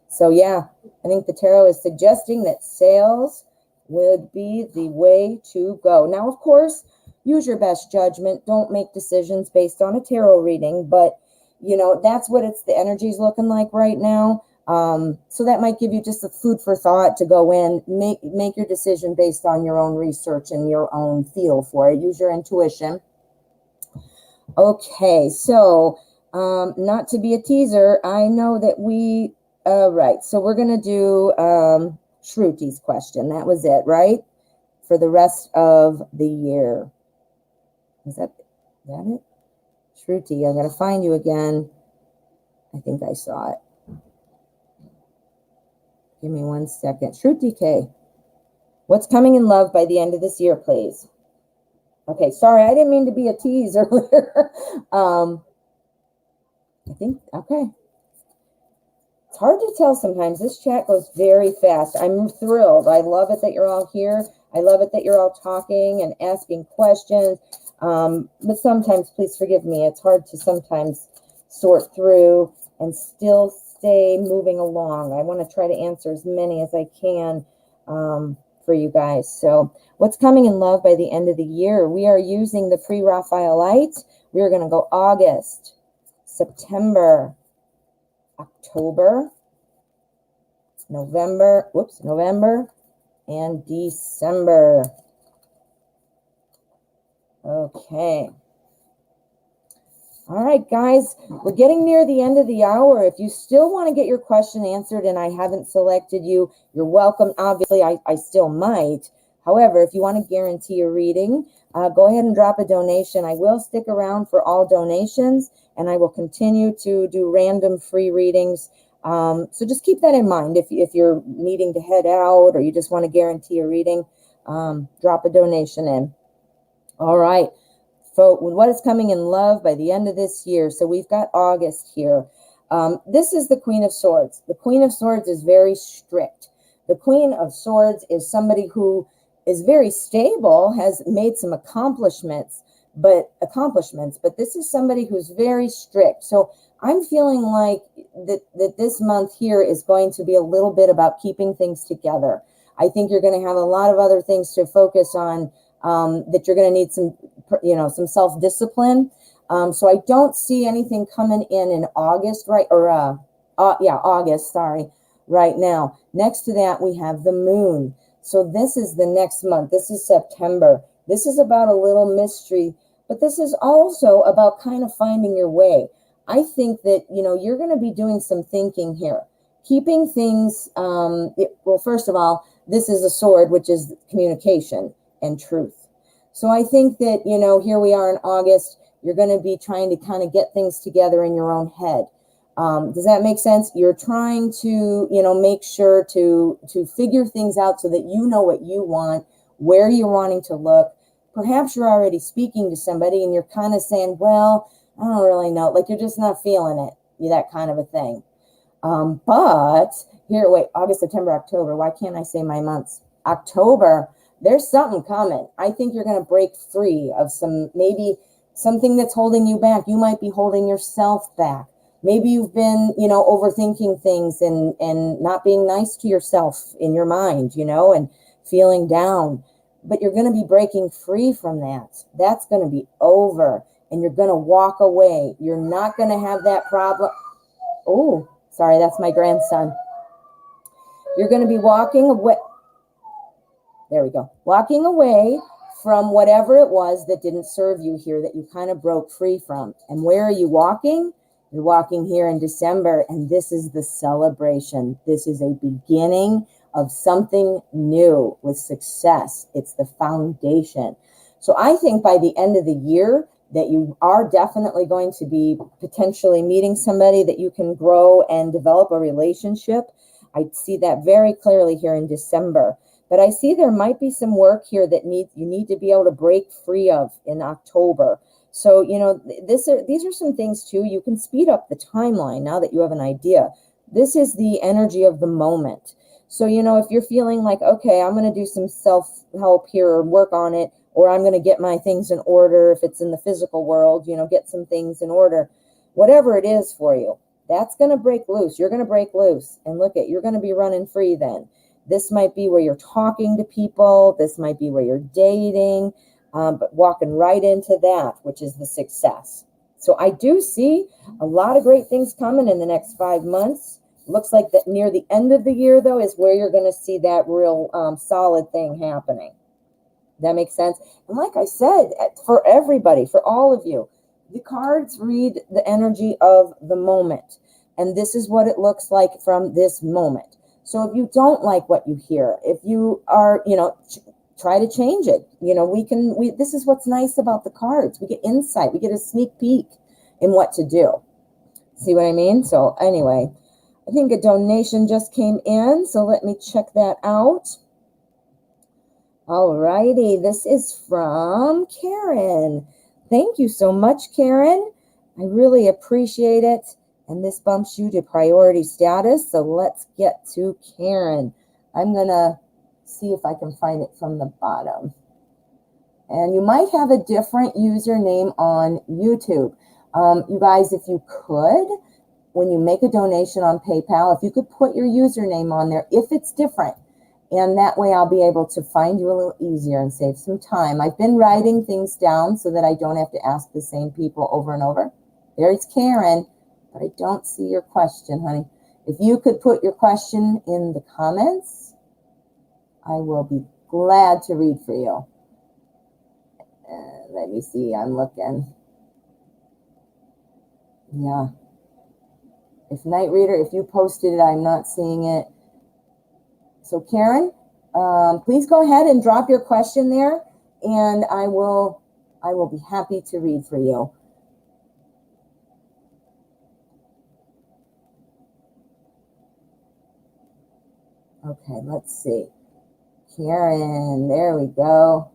So yeah, I think the tarot is suggesting that sales would be the way to go. Now, of course, use your best judgment. Don't make decisions based on a tarot reading, but you know, that's what the energy's looking like right now. So that might give you just a food for thought to go in, make your decision based on your own research and your own feel for it. Use your intuition. Okay, so not to be a teaser, I know that right, so we're going to do Shruti's question. That was it, right? For the rest of the year. Is that it? Shruti, I'm going to find you again. I think I saw it. Give me 1 second. Shruti K. What's coming in love by the end of this year, please? Okay, sorry, I didn't mean to be a tease earlier. I think, okay. It's hard to tell sometimes. This chat goes very fast. I'm thrilled. I love it that you're all here. I love it that you're all talking and asking questions. But sometimes, please forgive me, it's hard to sometimes sort through and still stay moving along. I want to try to answer as many as I can for you guys. So what's coming in love by the end of the year? We are using the pre-Raphaelite. We are going to go August, September, October, November, and December. Okay. All right, guys, we're getting near the end of the hour. If you still want to get your question answered and I haven't selected you, you're welcome. Obviously, I still might. However, if you want to guarantee a reading, go ahead and drop a donation. I will stick around for all donations, and I will continue to do random free readings. So just keep that in mind. If you're needing to head out or you just want to guarantee a reading, drop a donation in. All right. So what is coming in love by the end of this year? So we've got August here. This is the Queen of Swords. The Queen of Swords is very strict. The Queen of Swords is somebody who is very stable, has made some accomplishments, but this is somebody who's very strict. So I'm feeling like that this month here is going to be a little bit about keeping things together. I think you're going to have a lot of other things to focus on, that you're going to need some self-discipline. So I don't see anything coming in August, right? Or, August, sorry, right now. Next to that, we have the moon. So this is the next month. This is September. This is about a little mystery, but this is also about kind of finding your way. I think that, you're going to be doing some thinking here, keeping things, well, first of all, this is a sword, which is communication and truth. So I think that, here we are in August, you're going to be trying to kind of get things together in your own head. Does that make sense? You're trying to, make sure to figure things out so that you know what you want, where you're wanting to look. Perhaps you're already speaking to somebody and you're kind of saying, well, I don't really know. Like you're just not feeling it, that kind of a thing. But here, wait, August, September, October. Why can't I say my months? October, there's something coming. I think you're going to break free of maybe something that's holding you back. You might be holding yourself back. Maybe you've been, overthinking things and not being nice to yourself in your mind, and feeling down. But you're going to be breaking free from that. That's going to be over. And you're going to walk away. You're not going to have that problem. Oh, sorry, that's my grandson. You're going to be walking away. There we go. Walking away from whatever it was that didn't serve you here, that you kind of broke free from. And where are you walking? You're walking here in December, and this is the celebration. This is a beginning of something new with success. It's the foundation. So I think by the end of the year that you are definitely going to be potentially meeting somebody that you can grow and develop a relationship. I see that very clearly here in December. But I see there might be some work here that you need to be able to break free of in October. So, you know, these are some things too. You can speed up the timeline now that you have an idea. This is the energy of the moment. So, you know, if you're feeling like, okay, I'm going to do some self-help here or work on it, or I'm going to get my things in order, if it's in the physical world, you know, get some things in order, whatever it is for you, that's going to break loose. You're going to break loose, and look at, you're going to be running free then. This might be where you're talking to people. This might be where you're dating, but walking right into that, which is the success. So I do see a lot of great things coming in the next 5 months. Looks like that near the end of the year, though, is where you're going to see that real solid thing happening. That makes sense. And like I said, for everybody, for all of you, the cards read the energy of the moment. And this is what it looks like from this moment. So if you don't like what you hear, if you are, you know, try to change it. You know, this is what's nice about the cards. We get insight. We get a sneak peek in what to do. See what I mean? So anyway, I think a donation just came in. So let me check that out. All righty. This is from Karen. Thank you so much, Karen. I really appreciate it. And this bumps you to priority status. So let's get to Karen. I'm going to see if I can find it from the bottom. And you might have a different username on YouTube. You guys, if you could, when you make a donation on PayPal, if you could put your username on there, if it's different. And that way I'll be able to find you a little easier and save some time. I've been writing things down so that I don't have to ask the same people over and over. There's Karen. But I don't see your question, honey. If you could put your question in the comments, I will be glad to read for you. Let me see, I'm looking. Yeah. If Night Reader, if you posted it, I'm not seeing it. So Karen, please go ahead and drop your question there, and I will be happy to read for you. Okay, let's see. Karen, there we go.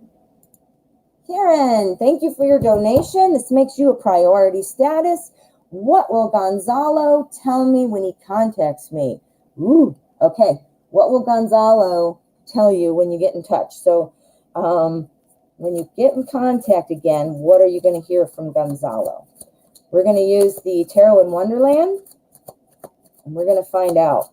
Karen, thank you for your donation. This makes you a priority status. What will Gonzalo tell me when he contacts me? Ooh, okay. What will Gonzalo tell you when you get in touch? So when you get in contact again, what are you going to hear from Gonzalo? We're going to use the Tarot in Wonderland, and we're going to find out.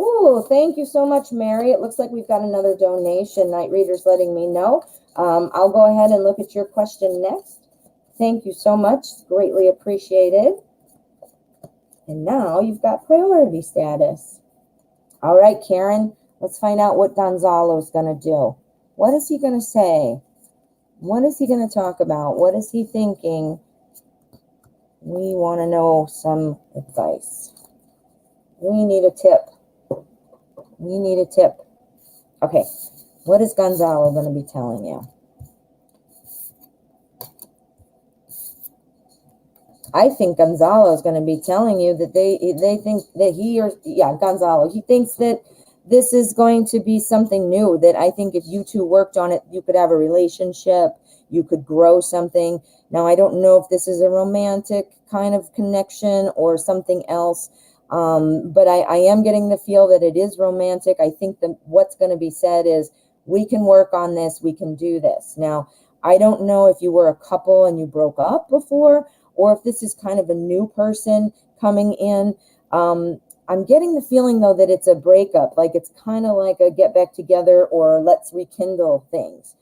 Oh, thank you so much, Mary. It looks like we've got another donation. Night Reader's letting me know. I'll go ahead and look at your question next. Thank you so much. Greatly appreciated. And now you've got priority status. All right, Karen, let's find out what Gonzalo's going to do. What is he going to say? What is he going to talk about? What is he thinking? We want to know some advice. We need a tip. We need a tip. Okay, what is Gonzalo going to be telling you? I think Gonzalo is going to be telling you that they think that Gonzalo, he thinks that this is going to be something new, that I think if you two worked on it, you could have a relationship, you could grow something. Now, I don't know if this is a romantic kind of connection or something else. But I am getting the feel that it is romantic. I think that what's going to be said is, we can work on this. We can do this. Now, I don't know if you were a couple and you broke up before, or if this is kind of a new person coming in. I'm getting the feeling, though, that it's a breakup. Like it's kind of like a get back together or let's rekindle things.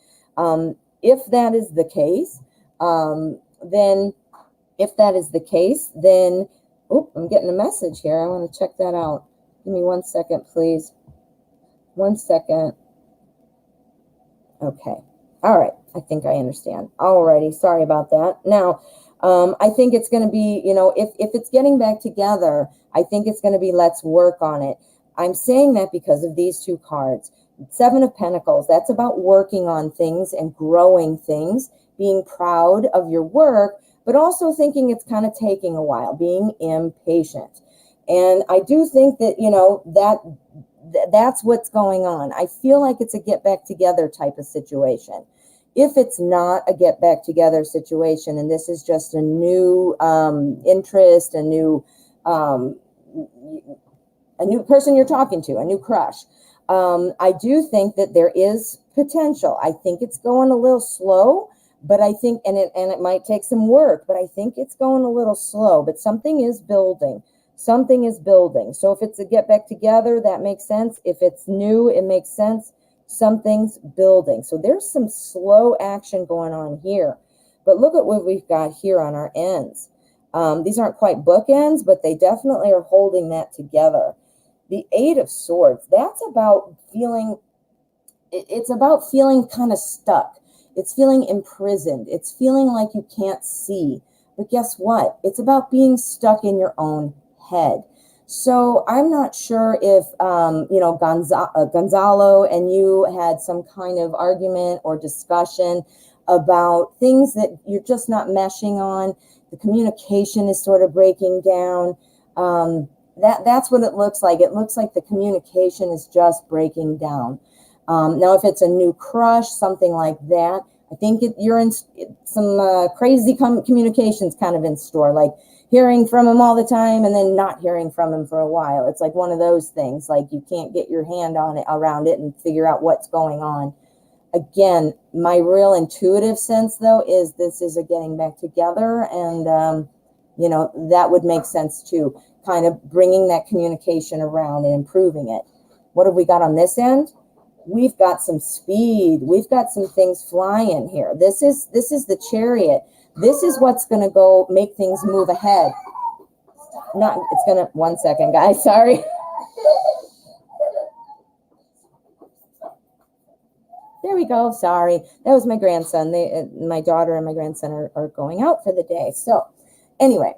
If that is the case, then oh, I'm getting a message here. I want to check that out. Give me 1 second, please. 1 second. Okay. All right. I think I understand. Alrighty. Sorry about that. Now, I think it's going to be, you know, if it's getting back together, I think it's going to be let's work on it. I'm saying that because of these two cards. 7 of Pentacles, that's about working on things and growing things, being proud of your work, but also thinking it's kind of taking a while, being impatient. And I do think that, you know, that that's what's going on. I feel like it's a get back together type of situation. If it's not a get back together situation, and this is just a new interest, a new person you're talking to, a new crush, I do think that there is potential. I think it's going a little slow, but I think, and it might take some work, but I think it's going a little slow, but something is building. Something is building. So if it's a get back together, that makes sense. If it's new, it makes sense. Something's building. So there's some slow action going on here. But look at what we've got here on our ends. These aren't quite bookends, but they definitely are holding that together. The Eight of Swords, that's about feeling, it's about feeling kind of stuck. It's feeling imprisoned. It's feeling like you can't see. But guess what? It's about being stuck in your own head. So I'm not sure if, Gonzalo and you had some kind of argument or discussion about things that you're just not meshing on. The communication is sort of breaking down. That's what it looks like. It looks like the communication is just breaking down. Now, if it's a new crush, something like that, I think you're in some crazy communications kind of in store, like hearing from him all the time and then not hearing from him for a while. It's like one of those things, like you can't get your hand on it, around it, and figure out what's going on. Again, my real intuitive sense, though, is this is a getting back together, and that would make sense too, kind of bringing that communication around and improving it. What have we got on this end? We've got some speed. We've got some things flying here. This is the Chariot. This is what's going to go make things move ahead. One second, guys, sorry. There we go. Sorry. That was my grandson. My daughter and my grandson are going out for the day. So anyway,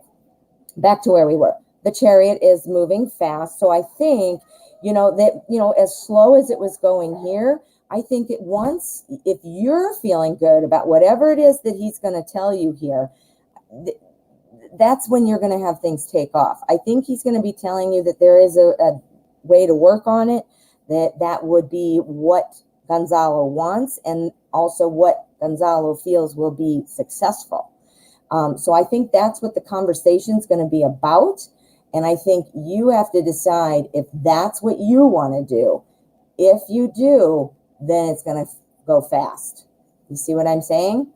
back to where we were. The Chariot is moving fast. So I think, as slow as it was going here, I think if you're feeling good about whatever it is that he's going to tell you here, that's when you're going to have things take off. I think he's going to be telling you that there is a way to work on it, that would be what Gonzalo wants, and also what Gonzalo feels will be successful. So I think that's what the conversation is going to be about. And I think you have to decide if that's what you want to do. If you do, then it's going to go fast. You see what I'm saying?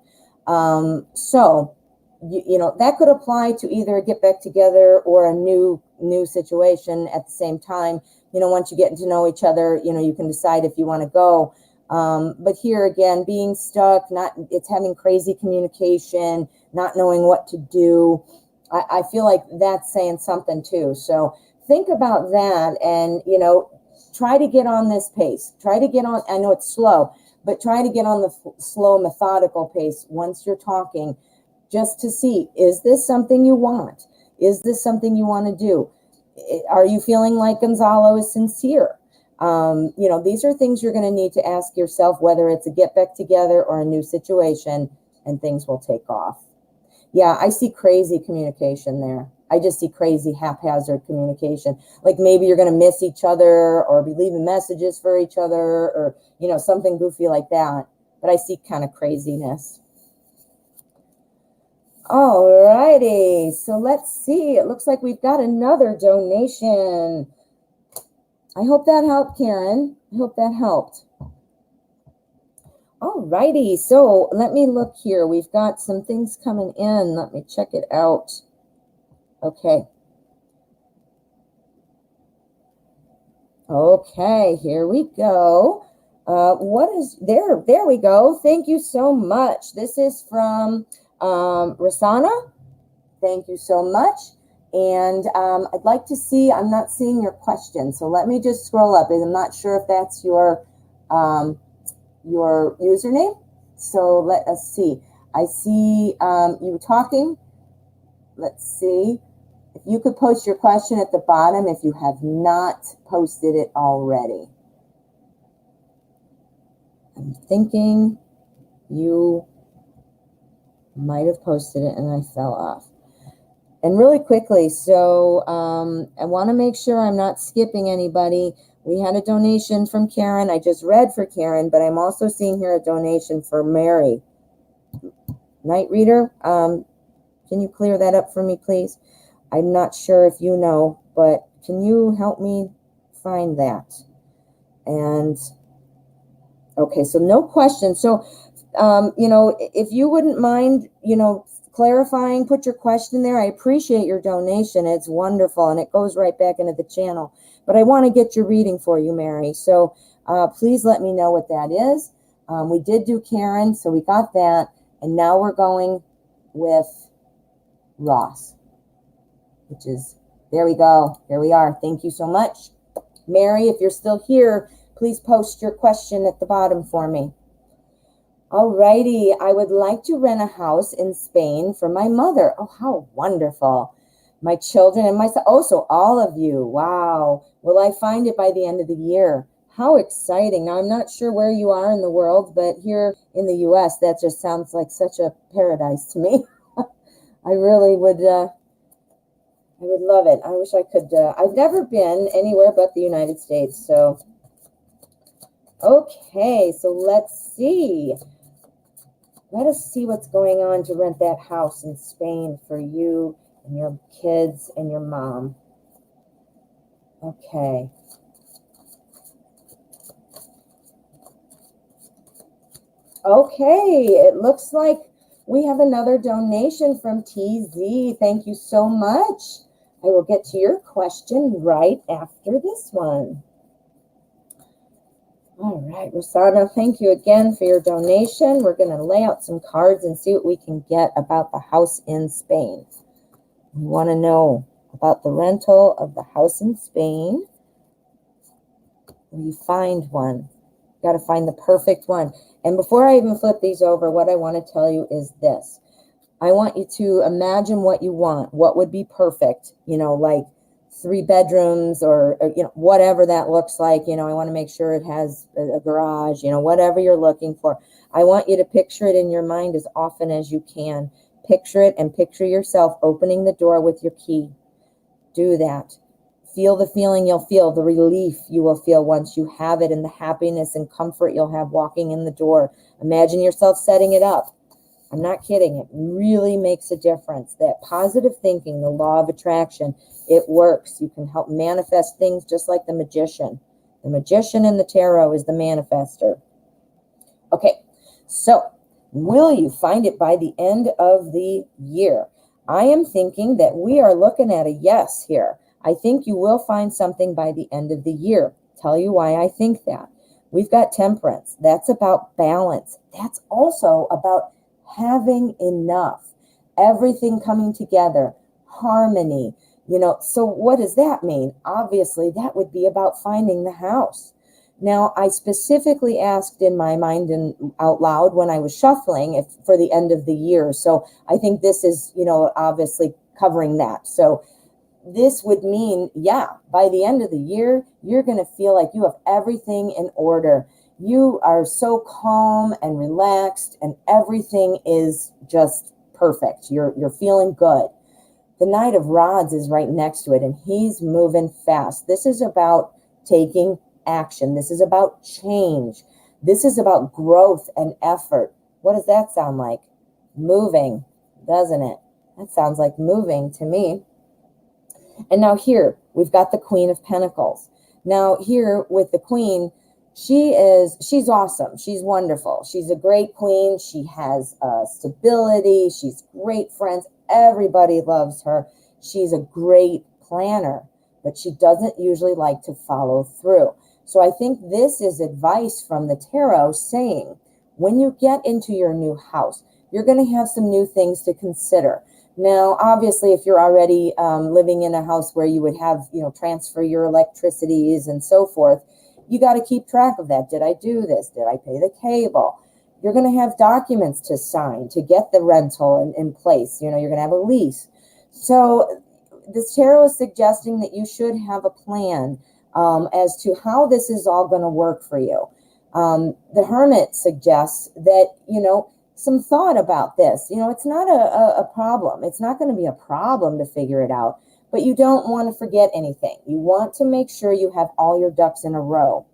So that could apply to either a get back together or a new situation at the same time. Once you get to know each other, you can decide if you want to go. But here again, being stuck, it's having crazy communication, not knowing what to do. I feel like that's saying something too. So think about that, and, try to get on this pace. Try to get on, I know it's slow, but try to get on the slow, methodical pace once you're talking, just to see, is this something you want? Is this something you want to do? Are you feeling like Gonzalo is sincere? These are things you're going to need to ask yourself, whether it's a get back together or a new situation, and things will take off. Yeah, I see crazy communication there. I just see crazy haphazard communication. Like maybe you're going to miss each other or be leaving messages for each other, or, something goofy like that. But I see kind of craziness. All righty. So let's see. It looks like we've got another donation. I hope that helped, Karen. I hope that helped. All righty, so let me look here. We've got some things coming in. Let me check it out. Okay. Okay, here we go. There we go. Thank you so much. This is from Rosanna. Thank you so much. And I'd like to see, I'm not seeing your question, so let me just scroll up. I'm not sure if that's your username. So let us see. I see you talking. Let's see. If you could post your question at the bottom if you have not posted it already. I'm thinking you might have posted it and I fell off. And really quickly, so I want to make sure I'm not skipping anybody. We had a donation from Karen. I just read for Karen, but I'm also seeing here a donation for Mary. Night reader, can you clear that up for me, please? I'm not sure if you know, but can you help me find that? And okay, so no questions. So, if you wouldn't mind, clarifying, put your question there. I appreciate your donation. It's wonderful, and it goes right back into the channel. But I want to get your reading for you, Mary. So please let me know what that is. We did do Karen, so we got that. And now we're going with Ross, which is, there we go. Here we are. Thank you so much. Mary, if you're still here, please post your question at the bottom for me. Alrighty, I would like to rent a house in Spain for my mother. Oh, how wonderful. My children and myself. Oh, so all of you. Wow. Will I find it by the end of the year? How exciting. Now, I'm not sure where you are in the world, but here in the U.S., that just sounds like such a paradise to me. I really would love it. I wish I could. I've never been anywhere but the United States. So, okay, so let's see. Let us see what's going on to rent that house in Spain for you and your kids and your mom. Okay. Okay, it looks like we have another donation from TZ. Thank you so much. I will get to your question right after this one. All right, Rosanna, thank you again for your donation. We're going to lay out some cards and see what we can get about the house in Spain. We want to know about the rental of the house in Spain. Will you find one? Got to find the perfect one. And before I even flip these over, what I want to tell you is this. I want you to imagine what you want. What would be perfect? Like 3 bedrooms or whatever that looks like. I want to make sure it has a garage, whatever you're looking for. I want you to picture it in your mind as often as you can. Picture it and picture yourself opening the door with your key. Do that. Feel the feeling you'll feel, the relief you will feel once you have it, and the happiness and comfort you'll have walking in the door. Imagine yourself setting it up. I'm not kidding. It really makes a difference. That positive thinking, the law of attraction, it works. You can help manifest things just like the magician. The magician in the tarot is the manifester. Okay, so will you find it by the end of the year? I am thinking that we are looking at a yes here. I think you will find something by the end of the year. Tell you why I think that. We've got temperance. That's about balance. That's also about having enough. Everything coming together. Harmony. So what does that mean? Obviously, that would be about finding the house. Now, I specifically asked in my mind and out loud when I was shuffling for the end of the year. So I think this is, obviously covering that. So this would mean, by the end of the year, you're going to feel like you have everything in order. You are so calm and relaxed, and everything is just perfect. You're feeling good. The Knight of Rods is right next to it, and he's moving fast. This is about taking action. This is about change. This is about growth and effort. What does that sound like? Moving, doesn't it? That sounds like moving to me. And now here, we've got the Queen of Pentacles. Now here with the Queen, she's awesome. She's wonderful. She's a great queen. She has stability. She's great friends. Everybody loves her. She's a great planner, but she doesn't usually like to follow through. So I think this is advice from the tarot saying, when you get into your new house, you're going to have some new things to consider. Now, obviously, if you're already living in a house where you would have, transfer your electricities and so forth, you got to keep track of that. Did I do this? Did I pay the cable? You're going to have documents to sign to get the rental in place. You're going to have a lease. So this tarot is suggesting that you should have a plan as to how this is all going to work for you. The Hermit suggests that, some thought about this. It's not a problem. It's not going to be a problem to figure it out. but you don't want to forget anything. You want to make sure you have all your ducks in a row.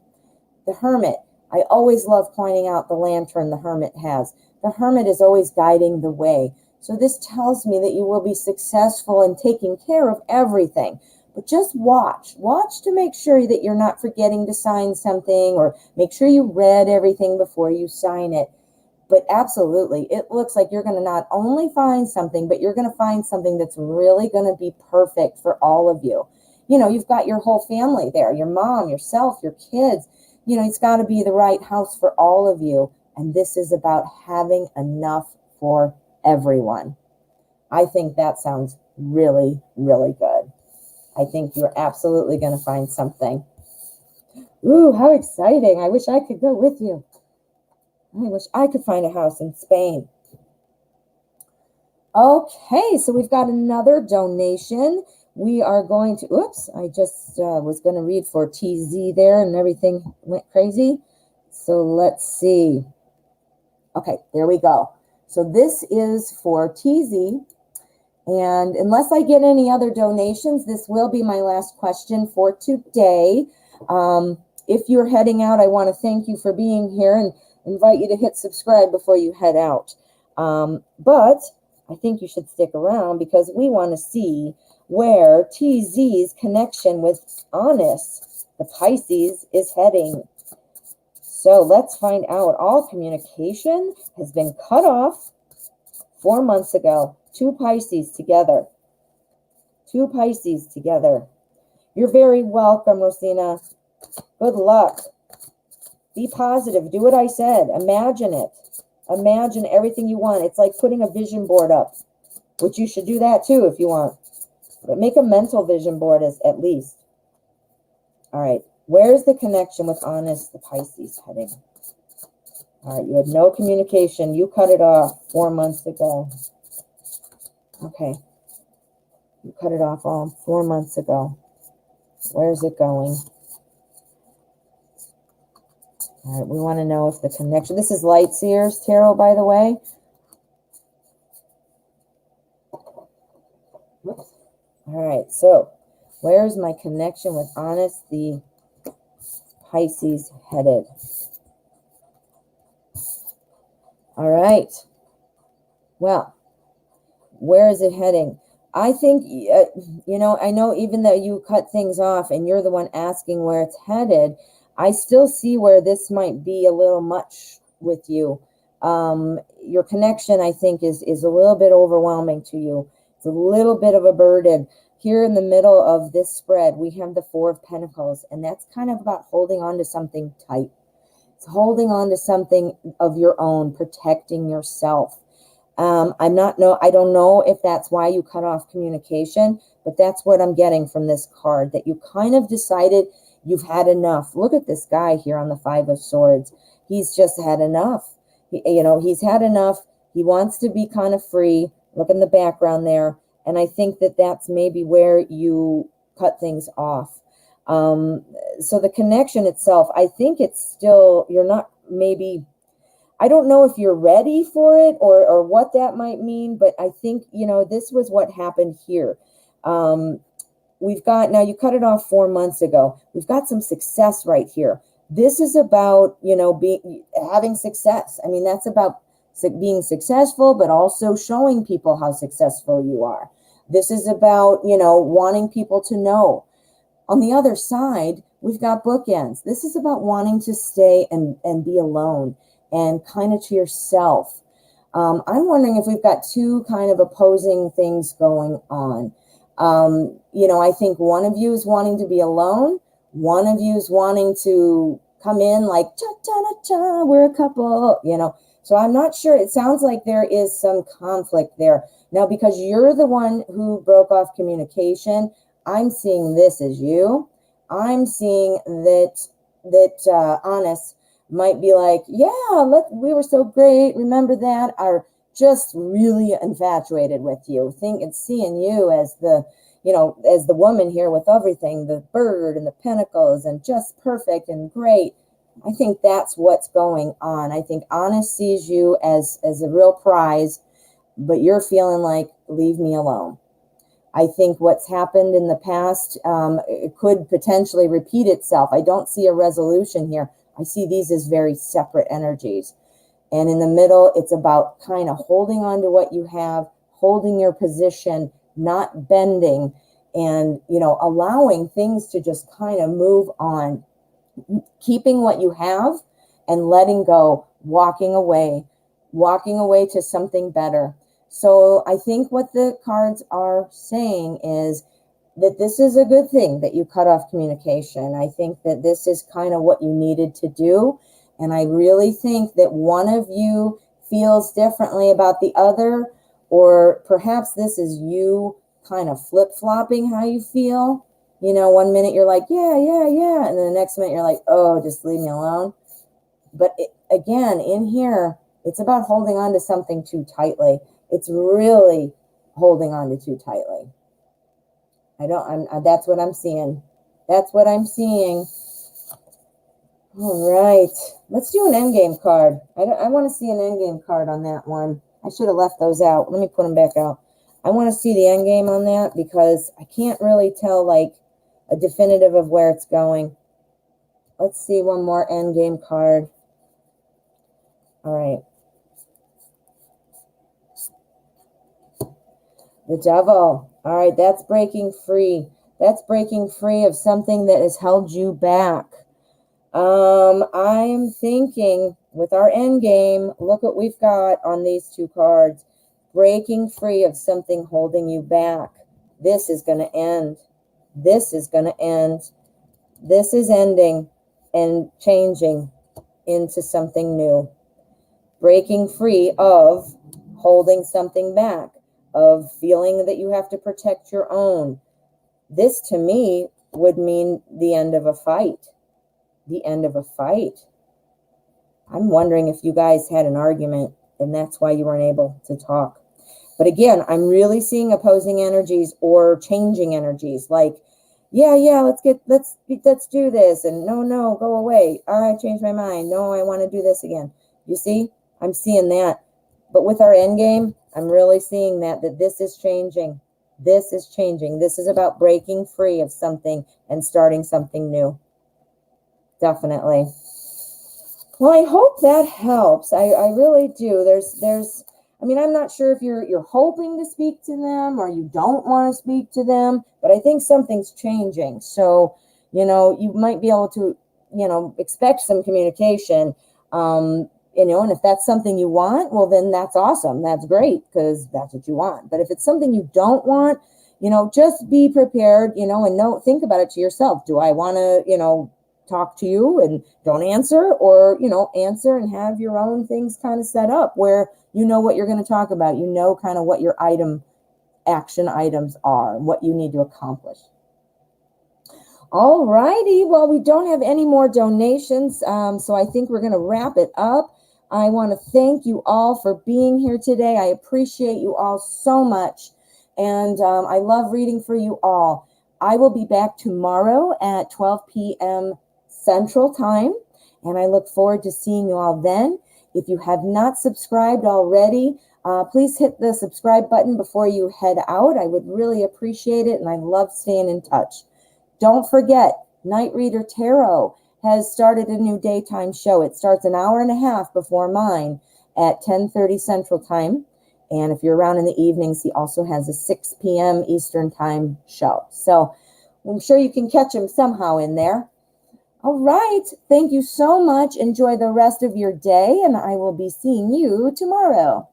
The Hermit, I always love pointing out the lantern the Hermit has. The Hermit is always guiding the way. So this tells me that you will be successful in taking care of everything. But just watch. Watch to make sure that you're not forgetting to sign something, or make sure you read everything before you sign it. But absolutely, it looks like you're going to not only find something, but you're going to find something that's really going to be perfect for all of you. You know, you've got your whole family there, your mom, yourself, your kids. You know, it's got to be the right house for all of you. And this is about having enough for everyone. I think that sounds really, really good. I think you're absolutely going to find something. Ooh, how exciting. I wish I could go with you. I wish I could find a house in Spain. Okay, so we've got another donation. We are going to, oops, I just was going to read for TZ there and everything went crazy. So let's see. Okay, there we go. So this is for TZ. And unless I get any other donations, this will be my last question for today. If you're heading out, I want to thank you for being here and invite you to hit subscribe before you head out. But I think you should stick around because we want to see where TZ's connection with Honest, the Pisces, is heading. So let's find out. All communication has been cut off 4 months ago. Two Pisces together. Two Pisces together. You're very welcome, Rosina. Good luck. Be positive. Do what I said. Imagine it. Imagine everything you want. It's like putting a vision board up, which you should do that too if you want. But make a mental vision board at least. All right. Where's the connection with Honest, the Pisces, heading? All right. You had no communication. You cut it off 4 months ago. Okay. You cut it off all 4 months ago. Where's it going? All right, we want to know if the connection... This is Light Seers Tarot, by the way. Whoops. All right, so where's my connection with Honest, the Pisces, headed? All right. Well, where is it heading? I think, you know, I know even though you cut things off and you're the one asking where it's headed, I still see where this might be a little much with you. Your connection, I think, is a little bit overwhelming to you. It's a little bit of a burden. Here in the middle of this spread, we have the Four of Pentacles, and that's kind of about holding on to something tight. It's holding on to something of your own, protecting yourself. I don't know if that's why you cut off communication, but that's what I'm getting from this card, that you kind of decided you've had enough. Look at this guy here on the Five of Swords. He's just had enough. He's had enough. He wants to be kind of free. Look in the background there. And I think that that's maybe where you cut things off. So the connection itself, I think it's still, you're not maybe... I don't know if you're ready for it or what that might mean, but I think, this was what happened here. We've got, now you cut it off 4 months ago. We've got some success right here. This is about, having success. I mean, that's about being successful, but also showing people how successful you are. This is about, wanting people to know. On the other side, we've got bookends. This is about wanting to stay and be alone and kind of to yourself. I'm wondering if we've got two kind of opposing things going on. I think one of you is wanting to be alone. One of you is wanting to come in like, cha-cha-cha, we're a couple, So I'm not sure. It sounds like there is some conflict there. Now, because you're the one who broke off communication, I'm seeing this as you. I'm seeing that Honest might be like, yeah, we were so great. Remember that? Are just really infatuated with you. Seeing you as the, as the woman here with everything, the bird and the pentacles and just perfect and great. I think that's what's going on. I think Honest sees you as a real prize, but you're feeling like, leave me alone. I think what's happened in the past, it could potentially repeat itself. I don't see a resolution here. I see these as very separate energies. And in the middle, it's about kind of holding on to what you have, holding your position, not bending, and, allowing things to just kind of move on, keeping what you have and letting go, walking away to something better. So I think what the cards are saying is that this is a good thing that you cut off communication. I think that this is kind of what you needed to do. And I really think that one of you feels differently about the other, or perhaps this is you kind of flip-flopping how you feel. 1 minute you're like, yeah. And then the next minute you're like, oh, just leave me alone. But again, in here, it's about holding on to something too tightly. It's really holding on to too tightly. That's what I'm seeing. That's what I'm seeing. All right. Let's do an endgame card. I want to see an endgame card on that one. I should have left those out. Let me put them back out. I want to see the endgame on that because I can't really tell like a definitive of where it's going. Let's see one more endgame card. All right. The Devil. All right, that's breaking free. That's breaking free of something that has held you back. I'm thinking with our end game, look what we've got on these two cards. Breaking free of something holding you back. This is going to end. This is going to end. This is ending and changing into something new. Breaking free of holding something back, of feeling that you have to protect your own. This to me would mean the end of a fight. The end of a fight. I'm wondering if you guys had an argument and that's why you weren't able to talk. But again, I'm really seeing opposing energies or changing energies. Like, yeah, let's do this. And no, go away. I changed my mind. No, I want to do this again. You see, I'm seeing that. But with our end game, I'm really seeing that this is changing. This is changing. This is about breaking free of something and starting something new. Definitely. Well, I hope that helps. I really do. I'm not sure if you're hoping to speak to them or you don't want to speak to them, but I think something's changing. So, you might be able to, expect some communication. And if that's something you want, well, then that's awesome. That's great because that's what you want. But if it's something you don't want, just be prepared, and think about it to yourself. Do I want to, talk to you and don't answer, or, answer and have your own things kind of set up where you know what you're going to talk about, kind of what your action items are, what you need to accomplish. All righty. Well, we don't have any more donations, so I think we're going to wrap it up. I want to thank you all for being here today. I appreciate you all so much, and I love reading for you all. I will be back tomorrow at 12 p.m. Central Time, and I look forward to seeing you all then. If you have not subscribed already, please hit the subscribe button before you head out. I would really appreciate it, and I love staying in touch. Don't forget, Night Reader Tarot has started a new daytime show. It starts an hour and a half before mine at 10:30 Central Time. And if you're around in the evenings, he also has a 6 p.m. Eastern Time show. So I'm sure you can catch him somehow in there. All right. Thank you so much. Enjoy the rest of your day, and I will be seeing you tomorrow.